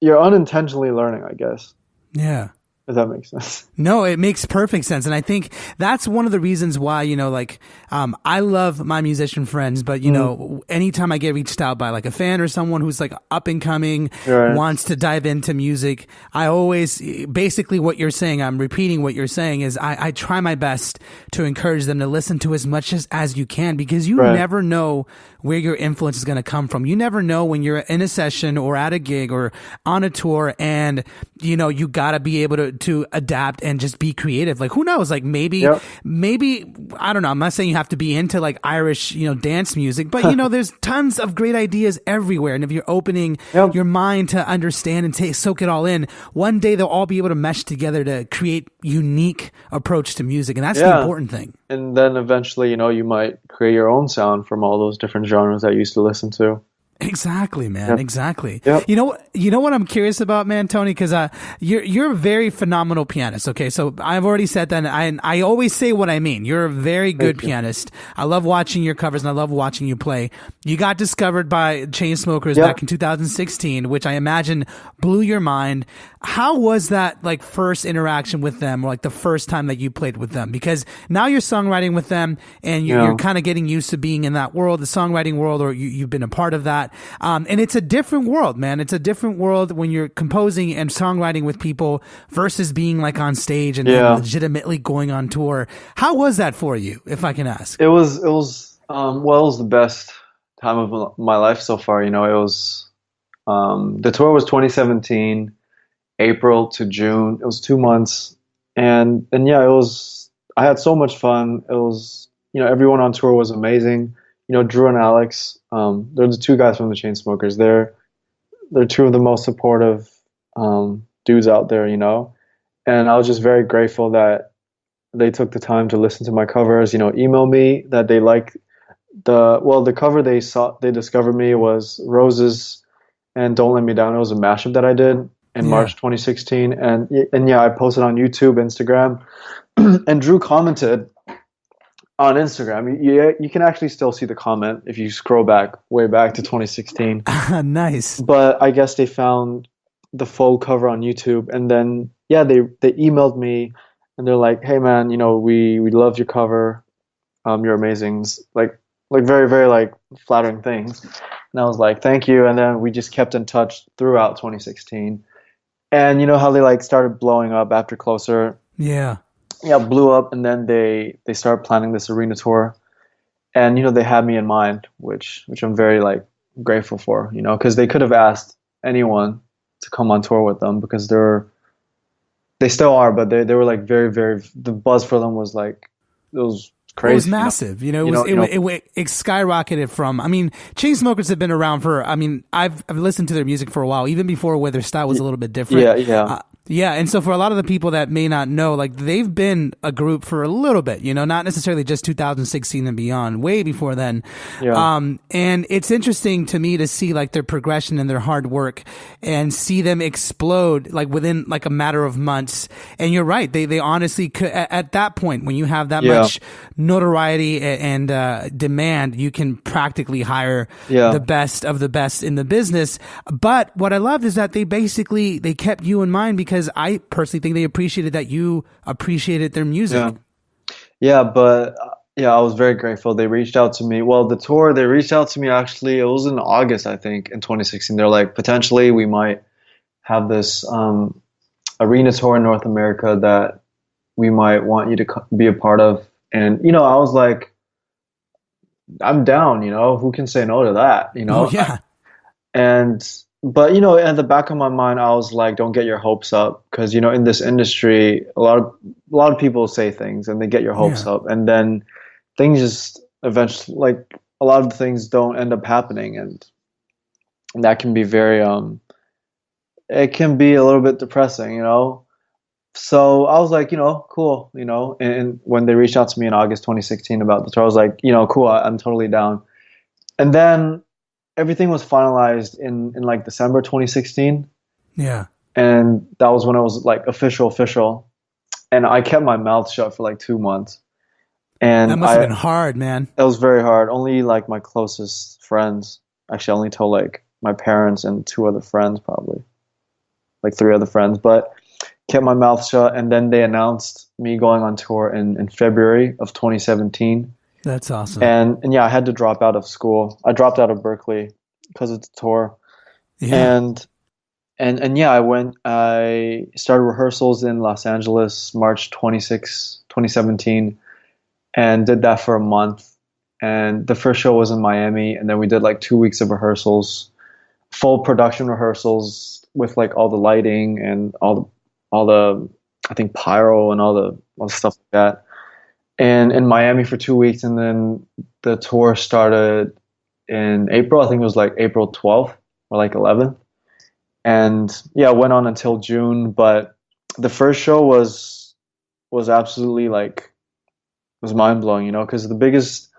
you're unintentionally learning, I guess, Yeah. if that makes sense. No, it makes perfect sense. And I think that's one of the reasons why, you know, like, I love my musician friends, but, you know, anytime I get reached out by like a fan or someone who's like up and coming, Right. wants to dive into music, I always, basically what you're saying, I'm repeating what you're saying, is I try my best to encourage them to listen to as much as you can, because you Right. never know where your influence is going to come from. You never know when you're in a session or at a gig or on a tour, and, you know, you got to be able to adapt and just be creative. Like, who knows? Like, maybe, I don't know. I'm not saying you have to be into like Irish, you know, dance music, but, you know, there's tons of great ideas everywhere. And if you're opening your mind to understand and soak it all in, one day they'll all be able to mesh together to create unique approach to music. And that's the important thing. And then eventually, you know, you might create your own sound from all those different genres that you used to listen to. Exactly, man. Exactly. Yep. You know what I'm curious about, man, Tony, because you're a very phenomenal pianist. Okay, so I've already said that, and I always say what I mean. You're a very good pianist. I love watching your covers, and I love watching you play. You got discovered by Chainsmokers back in 2016, which I imagine blew your mind. How was that, like, first interaction with them, or like the first time that you played with them? Because now you're songwriting with them, and you're kind of getting used to being in that world, the songwriting world, or you've been a part of that. And it's a different world, man. It's a different world when you're composing and songwriting with people versus being like on stage and legitimately going on tour. How was that for you, if I can ask? It was well, it was the best time of my life so far. You know, it was the tour was 2017, April to June. It was 2 months, and yeah, it was. I had so much fun. It was, you know, everyone on tour was amazing. You know, Drew and Alex, they're the two guys from the Chainsmokers. They're two of the most supportive dudes out there, you know. And I was just very grateful that they took the time to listen to my covers, you know, email me that they like the cover they discovered me was Roses and Don't Let Me Down. It was a mashup that I did in March 2016, and yeah, I posted on YouTube, Instagram, and Drew commented on Instagram. You can actually still see the comment if you scroll way back to 2016. Nice. But I guess they found the full cover on YouTube, and then they emailed me, and they're like, "Hey man, you know, we love your cover. You're amazing." Like very very like flattering things. And I was like, "Thank you." And then we just kept in touch throughout 2016. And you know how they like started blowing up after Closer. Yeah, blew up, and then they started planning this arena tour, and you know they had me in mind, which I'm very like grateful for, you know, because they could have asked anyone to come on tour with them, because they still are, but they were like very very, the buzz for them was like, it was crazy. It was massive, you know. It skyrocketed from. I mean, Chainsmokers have been around for. I mean, I've listened to their music for a while, even before where their style was a little bit different. Yeah, and so for a lot of the people that may not know, like, they've been a group for a little bit, you know, not necessarily just 2016 and beyond, way before then. And it's interesting to me to see like their progression and their hard work, and see them explode like within like a matter of months. And you're right, they honestly could, at that point when you have that much notoriety and demand, you can practically hire the best of the best in the business. But what I loved is that they kept you in mind, because I personally think they appreciated that you appreciated their music. But I was very grateful. They reached out to me. Well, the tour, they reached out to me actually, it was in August, I think, in 2016. They're like, potentially we might have this arena tour in North America that we might want you to be a part of. And, you know, I was like, I'm down, you know, who can say no to that, you know? But, you know, at the back of my mind, I was like, don't get your hopes up, because, you know, in this industry, a lot of people say things and they get your hopes up, and then things just eventually, like, a lot of things don't end up happening, and that can be very it can be a little bit depressing, So I was like, cool, and when they reached out to me in August 2016 about the tour, I was like, cool, I'm totally down. And then everything was finalized in like December 2016. Yeah. And that was when it was like official. And I kept my mouth shut for like 2 months. That And must have been hard, man. it was very hard. Only like my closest friends, actually, I only told like my parents and two other friends, probably like three other friends, but kept my mouth shut. And then they announced me going on tour in February of 2017. That's awesome. And yeah, I had to drop out of school. I dropped out of Berkeley because of the tour. Yeah. And yeah, I started rehearsals in Los Angeles, March 26, 2017, and did that for a month. And the first show was in Miami, and then we did like 2 weeks of rehearsals, full production rehearsals with like all the lighting and all the I think pyro and all the stuff like that. And in Miami for 2 weeks, and then the tour started in April. I think it was like April 12th or like 11th. And yeah, it went on until June, but the first show was absolutely like was mind blowing, because the biggest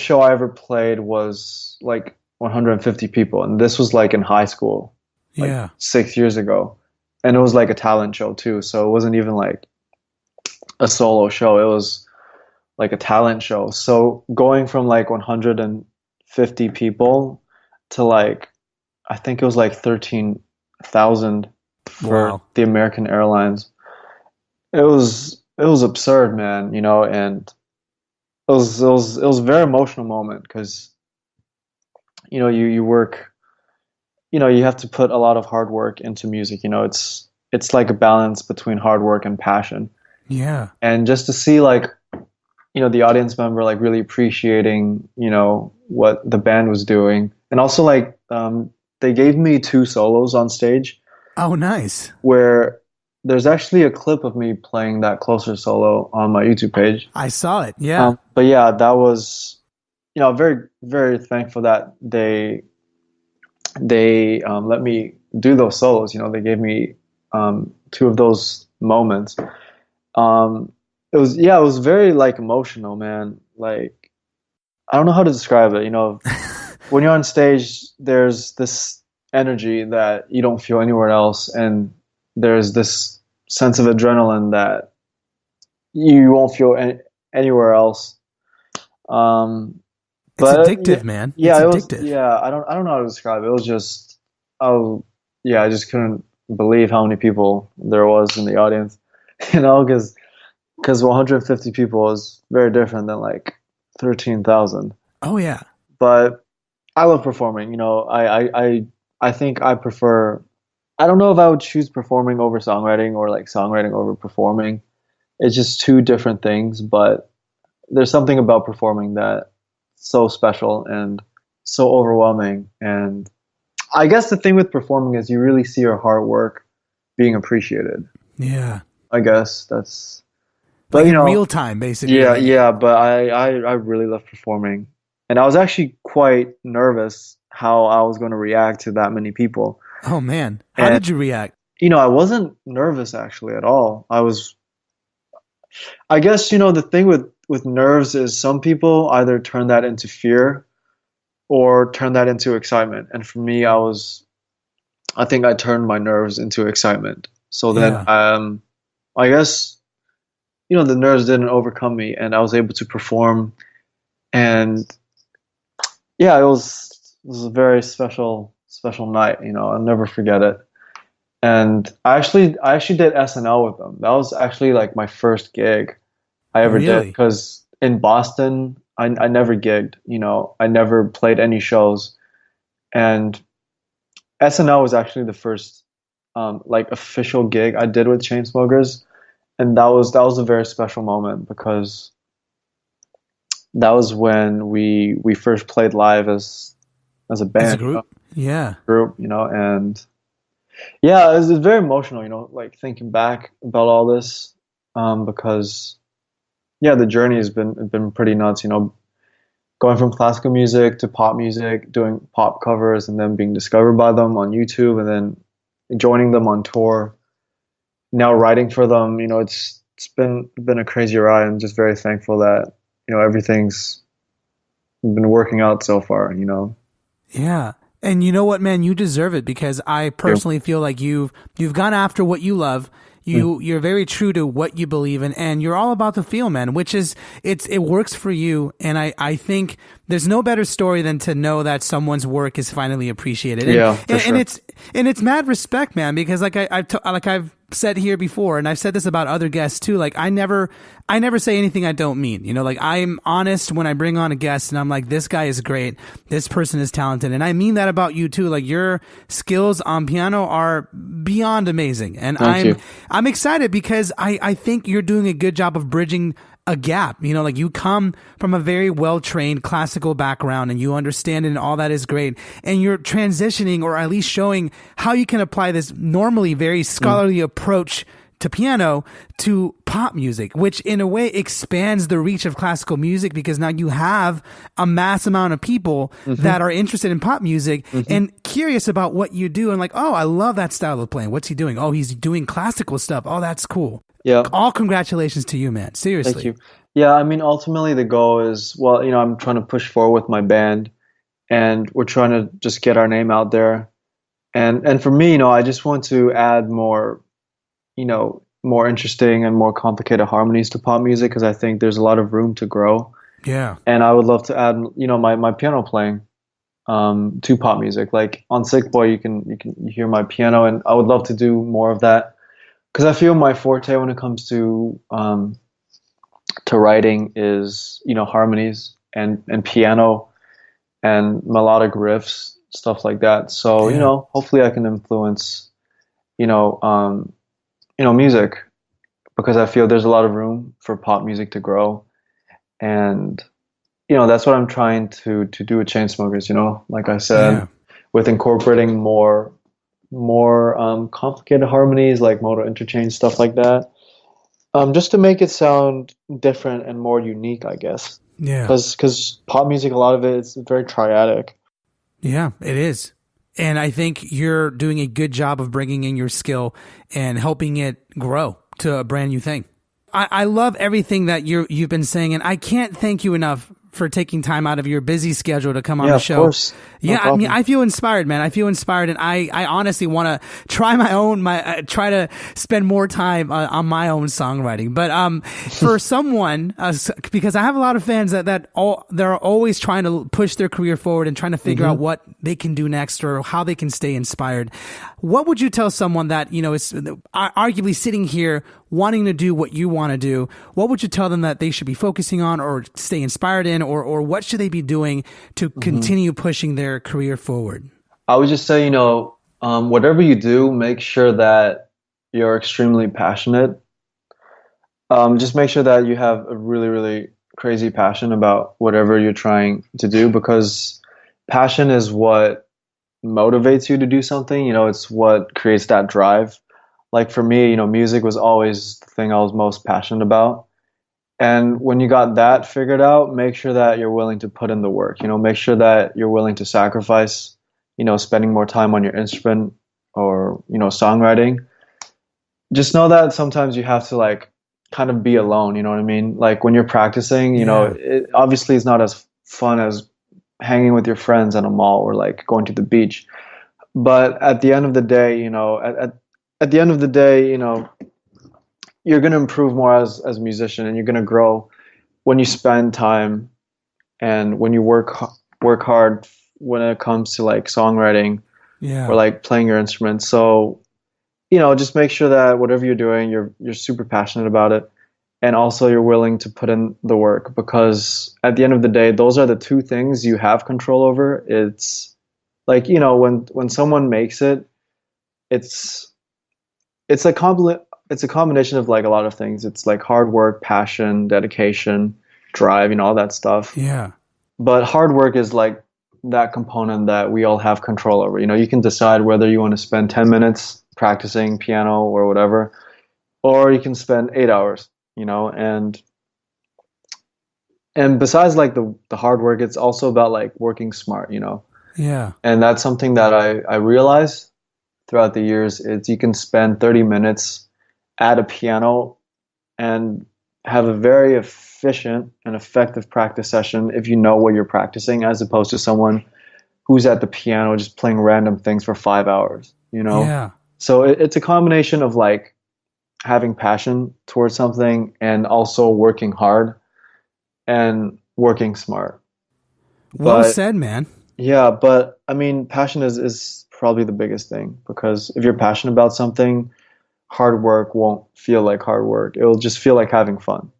show I ever played was like 150 people, and this was like in high school, like Yeah. 6 years ago, and it was like a talent show too, so it wasn't even like a solo show; it was like a talent show. So going from like 150 people to like I think it was like 13,000 for Wow. the American Airlines. It was absurd, man, and it was a very emotional moment because you work, you have to put a lot of hard work into music. It's like a balance between hard work and passion. Yeah. And just to see like the audience member like really appreciating what the band was doing, and also like they gave me two solos on stage Oh, nice. where there's actually a clip of me playing that closer solo on my YouTube page. I saw it. Yeah. But yeah, that was very very thankful that they let me do those solos. They gave me two of those moments. It was very like emotional, man. Like I don't know how to describe it. When you're on stage, there's this energy that you don't feel anywhere else, and there's this sense of adrenaline that you won't feel anywhere else. It's But addictive, man. yeah, It's it was. addictive. Yeah, I don't know how to describe it. It was just, oh, yeah, I just couldn't believe how many people there was in the audience. Because 150 people is very different than like 13,000. Oh, yeah. But I love performing. I think I prefer. I don't know if I would choose performing over songwriting or like songwriting over performing. It's just two different things, but there's something about performing that so special and so overwhelming. And I guess the thing with performing is you really see your hard work being appreciated. Yeah. I guess that's. Like But in real time, basically. yeah, Like, yeah. But I really love performing, and I was actually quite nervous how I was going to react to that many people. oh, man. How And did you react? I wasn't nervous actually at all. I guess, the thing with nerves is some people either turn that into fear or turn that into excitement. And for me, I think I turned my nerves into excitement. So then, Yeah. I guess, the nerves didn't overcome me and I was able to perform. And yeah, it was a very special night. I'll never forget it. And I actually did SNL with them. That was actually like my first gig I ever did, Really? because in Boston I never gigged. I never played any shows, and SNL was actually the first like official gig I did with Chainsmokers, and that was a very special moment because that was when we first played live as a As a band, group? Yeah. group, and yeah, it's very emotional, like thinking back about all this, because yeah, the journey has been pretty nuts, going from classical music to pop music, doing pop covers, and then being discovered by them on YouTube, and then joining them on tour. Now writing for them, it's been a crazy ride. I'm just very thankful that everything's been working out so far. Yeah. And you know what, man, you deserve it, because I personally feel like you've gone after what you love. You're very true to what you believe in, and you're all about the feel, man, which is, it works for you. And I think there's no better story than to know that someone's work is finally appreciated. And it's mad respect, man, because like I've said here before, and I've said this about other guests too, like I never say anything I don't mean. Like I'm honest when I bring on a guest, and I'm like, this guy is great, this person is talented, and I mean that about you too. Like your skills on piano are beyond amazing, and I'm excited because I think you're doing a good job of bridging a gap. Like you come from a very well-trained classical background, and you understand it, and all that is great. And you're transitioning, or at least showing how you can apply this normally very scholarly approach to piano to pop music, which in a way expands the reach of classical music, because now you have a mass amount of people that are interested in pop music and curious about what you do, and like, oh, I love that style of playing. What's he doing? Oh, he's doing classical stuff. Oh, that's cool. Yeah. All congratulations to you, man. Seriously. Thank you. Yeah, I mean, ultimately the goal is, well, I'm trying to push forward with my band, and we're trying to just get our name out there. And for me, I just want to add more, more interesting and more complicated harmonies to pop music, because I think there's a lot of room to grow. Yeah. And I would love to add, my piano playing to pop music. Like on Sick Boy, you can hear my piano, and I would love to do more of that. Because I feel my forte when it comes to writing is harmonies and piano and melodic riffs, stuff like that. So hopefully I can influence music, because I feel there's a lot of room for pop music to grow, and that's what I'm trying to do with Chainsmokers. Like I said, with incorporating more complicated harmonies like modal interchange, stuff like that, just to make it sound different and more unique, I guess. Yeah. Because pop music, a lot of it's very triadic. Yeah, it is. And I think you're doing a good job of bringing in your skill and helping it grow to a brand new thing. I love everything that you've been saying, and I can't thank you enough for taking time out of your busy schedule to come on the show. Of course. No problem. I mean, I feel inspired, man. I feel inspired, and I honestly want to try try to spend more time on my own songwriting. But for someone, because I have a lot of fans they're always trying to push their career forward and trying to figure out what they can do next or how they can stay inspired. What would you tell someone that is arguably sitting here wanting to do what you want to do? What would you tell them that they should be focusing on or stay inspired in, or what should they be doing to continue pushing their career forward? I would just say, whatever you do, make sure that you're extremely passionate. Just make sure that you have a really, really crazy passion about whatever you're trying to do, because passion is what motivates you to do something. It's what creates that drive. Like for me, music was always the thing I was most passionate about. And when you got that figured out, make sure that you're willing to put in the work. Make sure that you're willing to sacrifice, spending more time on your instrument or, songwriting. Just know that sometimes you have to like kind of be alone. You know what I mean? Like when you're practicing, it obviously is not as fun as hanging with your friends at a mall or like going to the beach. But at the end of the day, at the end of the day, you're going to improve more as a musician, and you're going to grow when you spend time and when you work hard when it comes to like songwriting or like playing your instrument. So, just make sure that whatever you're doing, you're super passionate about it, and also you're willing to put in the work, because at the end of the day, those are the two things you have control over. It's like, when someone makes it, it's a combination of like a lot of things. It's like hard work, passion, dedication, drive, all that stuff. Yeah. But hard work is like that component that we all have control over. You can decide whether you want to spend 10 minutes practicing piano or whatever, or you can spend 8 hours, and And besides like the hard work, it's also about like working smart, you know. Yeah. And that's something that I realized throughout the years. It's you can spend 30 minutes at a piano and have a very efficient and effective practice session if you know what you're practicing, as opposed to someone who's at the piano just playing random things for 5 hours, you know? Yeah. So it's a combination of like having passion towards something and also working hard and working smart. Well But said, man. yeah, but I mean, passion is probably the biggest thing, because if you're passionate about something, hard work won't feel like hard work. It'll just feel like having fun.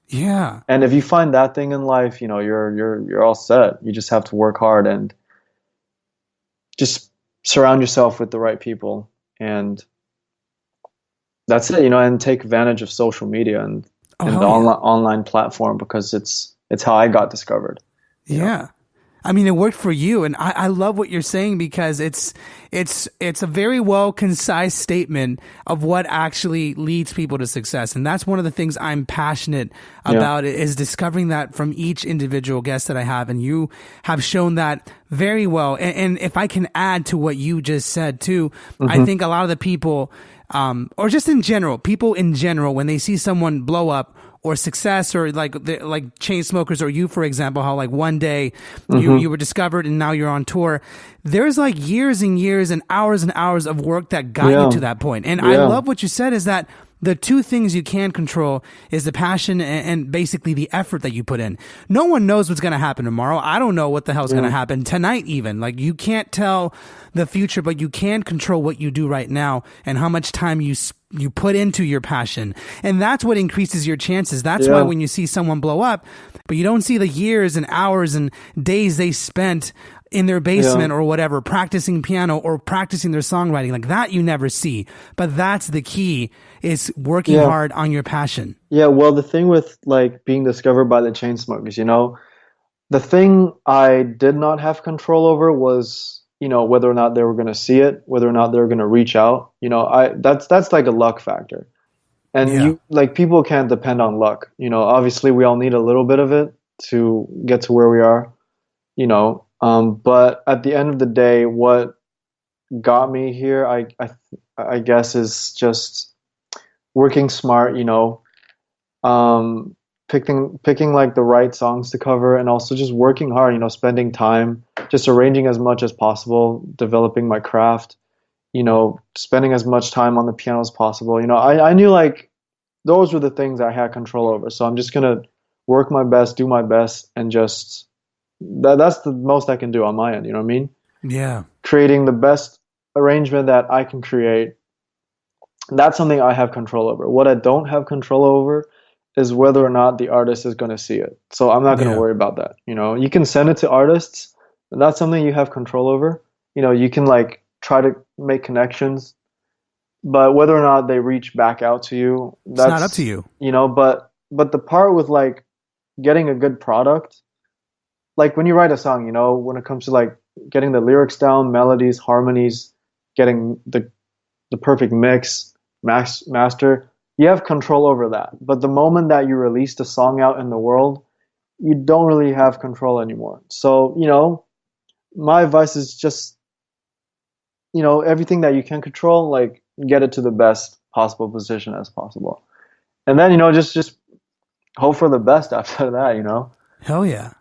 Yeah. And if you find that thing in life, you know, you're all set. You just have to work hard and just surround yourself with the right people, and that's it, you know, and take advantage of social media and Oh, the yeah. online platform, because it's how I got discovered. You know? Yeah. I mean, it worked for you, and I love what you're saying, because it's a very well concise statement of what actually leads people to success, and that's one of the things I'm passionate about, is discovering that from each individual guest that I have, and you have shown that very well. And if I can add to what you just said too, I think a lot of the people, or just in general, people in general, when they see someone blow up or success, or like Chainsmokers, or you, for example, how like one day you were discovered and now you're on tour. There's like years and years and hours of work that got you to that point. And I love what you said, is that the two things you can control is the passion and basically the effort that you put in. No one knows what's going to happen tomorrow. I don't know what the hell's going to happen tonight even. Like, you can't tell the future, but you can control what you do right now and how much time you put into your passion. And that's what increases your chances. That's why when you see someone blow up, but you don't see the years and hours and days they spent in their basement or whatever, practicing piano or practicing their songwriting, like that you never see. But that's the key, is working hard on your passion. Yeah, well, the thing with like being discovered by the Chainsmokers, you know, the thing I did not have control over was, you know, whether or not they were going to see it, whether or not they were going to reach out. You know, that's like a luck factor. And you, like, people can't depend on luck. You know, obviously we all need a little bit of it to get to where we are, you know. But at the end of the day, what got me here, I guess, is just working smart, you know, picking like the right songs to cover, and also just working hard, you know, spending time, just arranging as much as possible, developing my craft, you know, spending as much time on the piano as possible. You know, I knew like those were the things I had control over. So I'm just gonna work my best, do my best, and just that's the most I can do on my end, you know what I mean? Yeah. Creating the best arrangement that I can create. That's something I have control over. What I don't have control over is whether or not the artist is going to see it. So I'm not going to worry about that. You know, you can send it to artists, and that's something you have control over. You know, you can like try to make connections, but whether or not they reach back out to you, that's it's not up to you. You know, but the part with like getting a good product, like when you write a song, you know, when it comes to like getting the lyrics down, melodies, harmonies, getting the perfect mix, master, you have control over that. But the moment that you release the song out in the world, you don't really have control anymore. So, you know, my advice is just, you know, everything that you can control, like get it to the best possible position as possible. And then, you know, just hope for the best after that, you know? Hell yeah.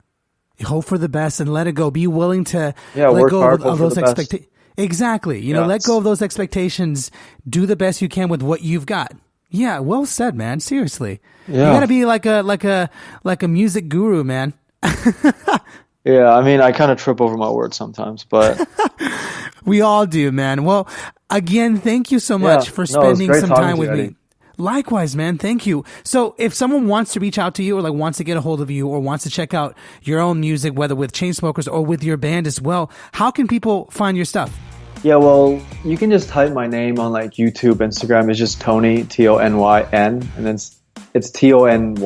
You hope for the best and let it go. Be willing to let work go hard, of those expectations. Exactly. You know, let go of those expectations. Do the best you can with what you've got. Yeah, well said, man. Seriously. Yeah. You gotta be like a music guru, man. Yeah, I mean, I kind of trip over my words sometimes, but we all do, man. Well, again, thank you so much for spending some time with me. Likewise, man. Thank you. So if someone wants to reach out to you, or like wants to get a hold of you, or wants to check out your own music, whether with Chainsmokers or with your band as well, how can people find your stuff? Yeah, well, you can just type my name on like YouTube, Instagram. It's just Tony, Tonyn, and then it's Tonyann.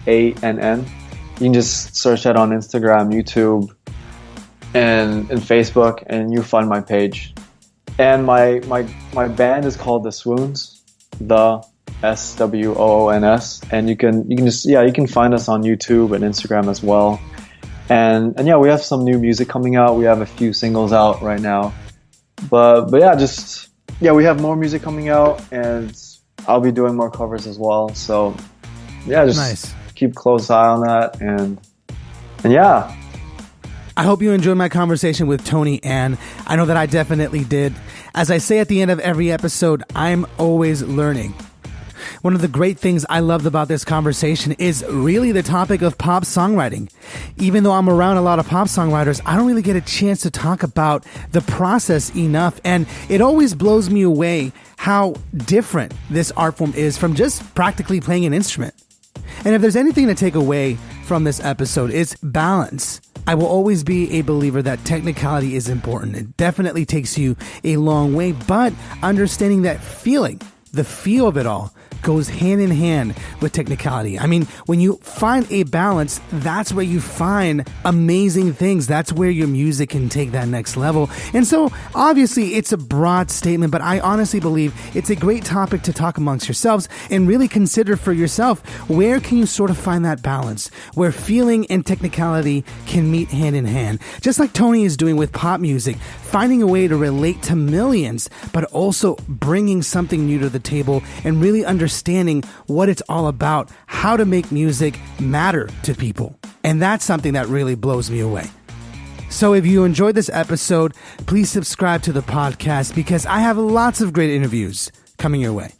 You can just search that on Instagram, YouTube, and Facebook, and you'll find my page. And my band is called the Swoons, swoons, and you can find us on YouTube and Instagram as well. And yeah, we have some new music coming out. We have a few singles out right now. But yeah, we have more music coming out, and I'll be doing more covers as well. So yeah, just nice. Keep close eye on that, and yeah. I hope you enjoyed my conversation with Tony Ann. I know that I definitely did. As I say at the end of every episode, I'm always learning. One of the great things I loved about this conversation is really the topic of pop songwriting. Even though I'm around a lot of pop songwriters, I don't really get a chance to talk about the process enough. And it always blows me away how different this art form is from just practically playing an instrument. And if there's anything to take away from this episode, it's balance. I will always be a believer that technicality is important. It definitely takes you a long way, but understanding that the feel of it all goes hand in hand with technicality. I mean, when you find a balance, that's where you find amazing things. That's where your music can take that next level. And so obviously it's a broad statement, but I honestly believe it's a great topic to talk amongst yourselves and really consider for yourself, where can you sort of find that balance where feeling and technicality can meet hand in hand? Just like Tony is doing with pop music, finding a way to relate to millions, but also bringing something new to the table and really understanding what it's all about, how to make music matter to people. And that's something that really blows me away. So if you enjoyed this episode, please subscribe to the podcast because I have lots of great interviews coming your way.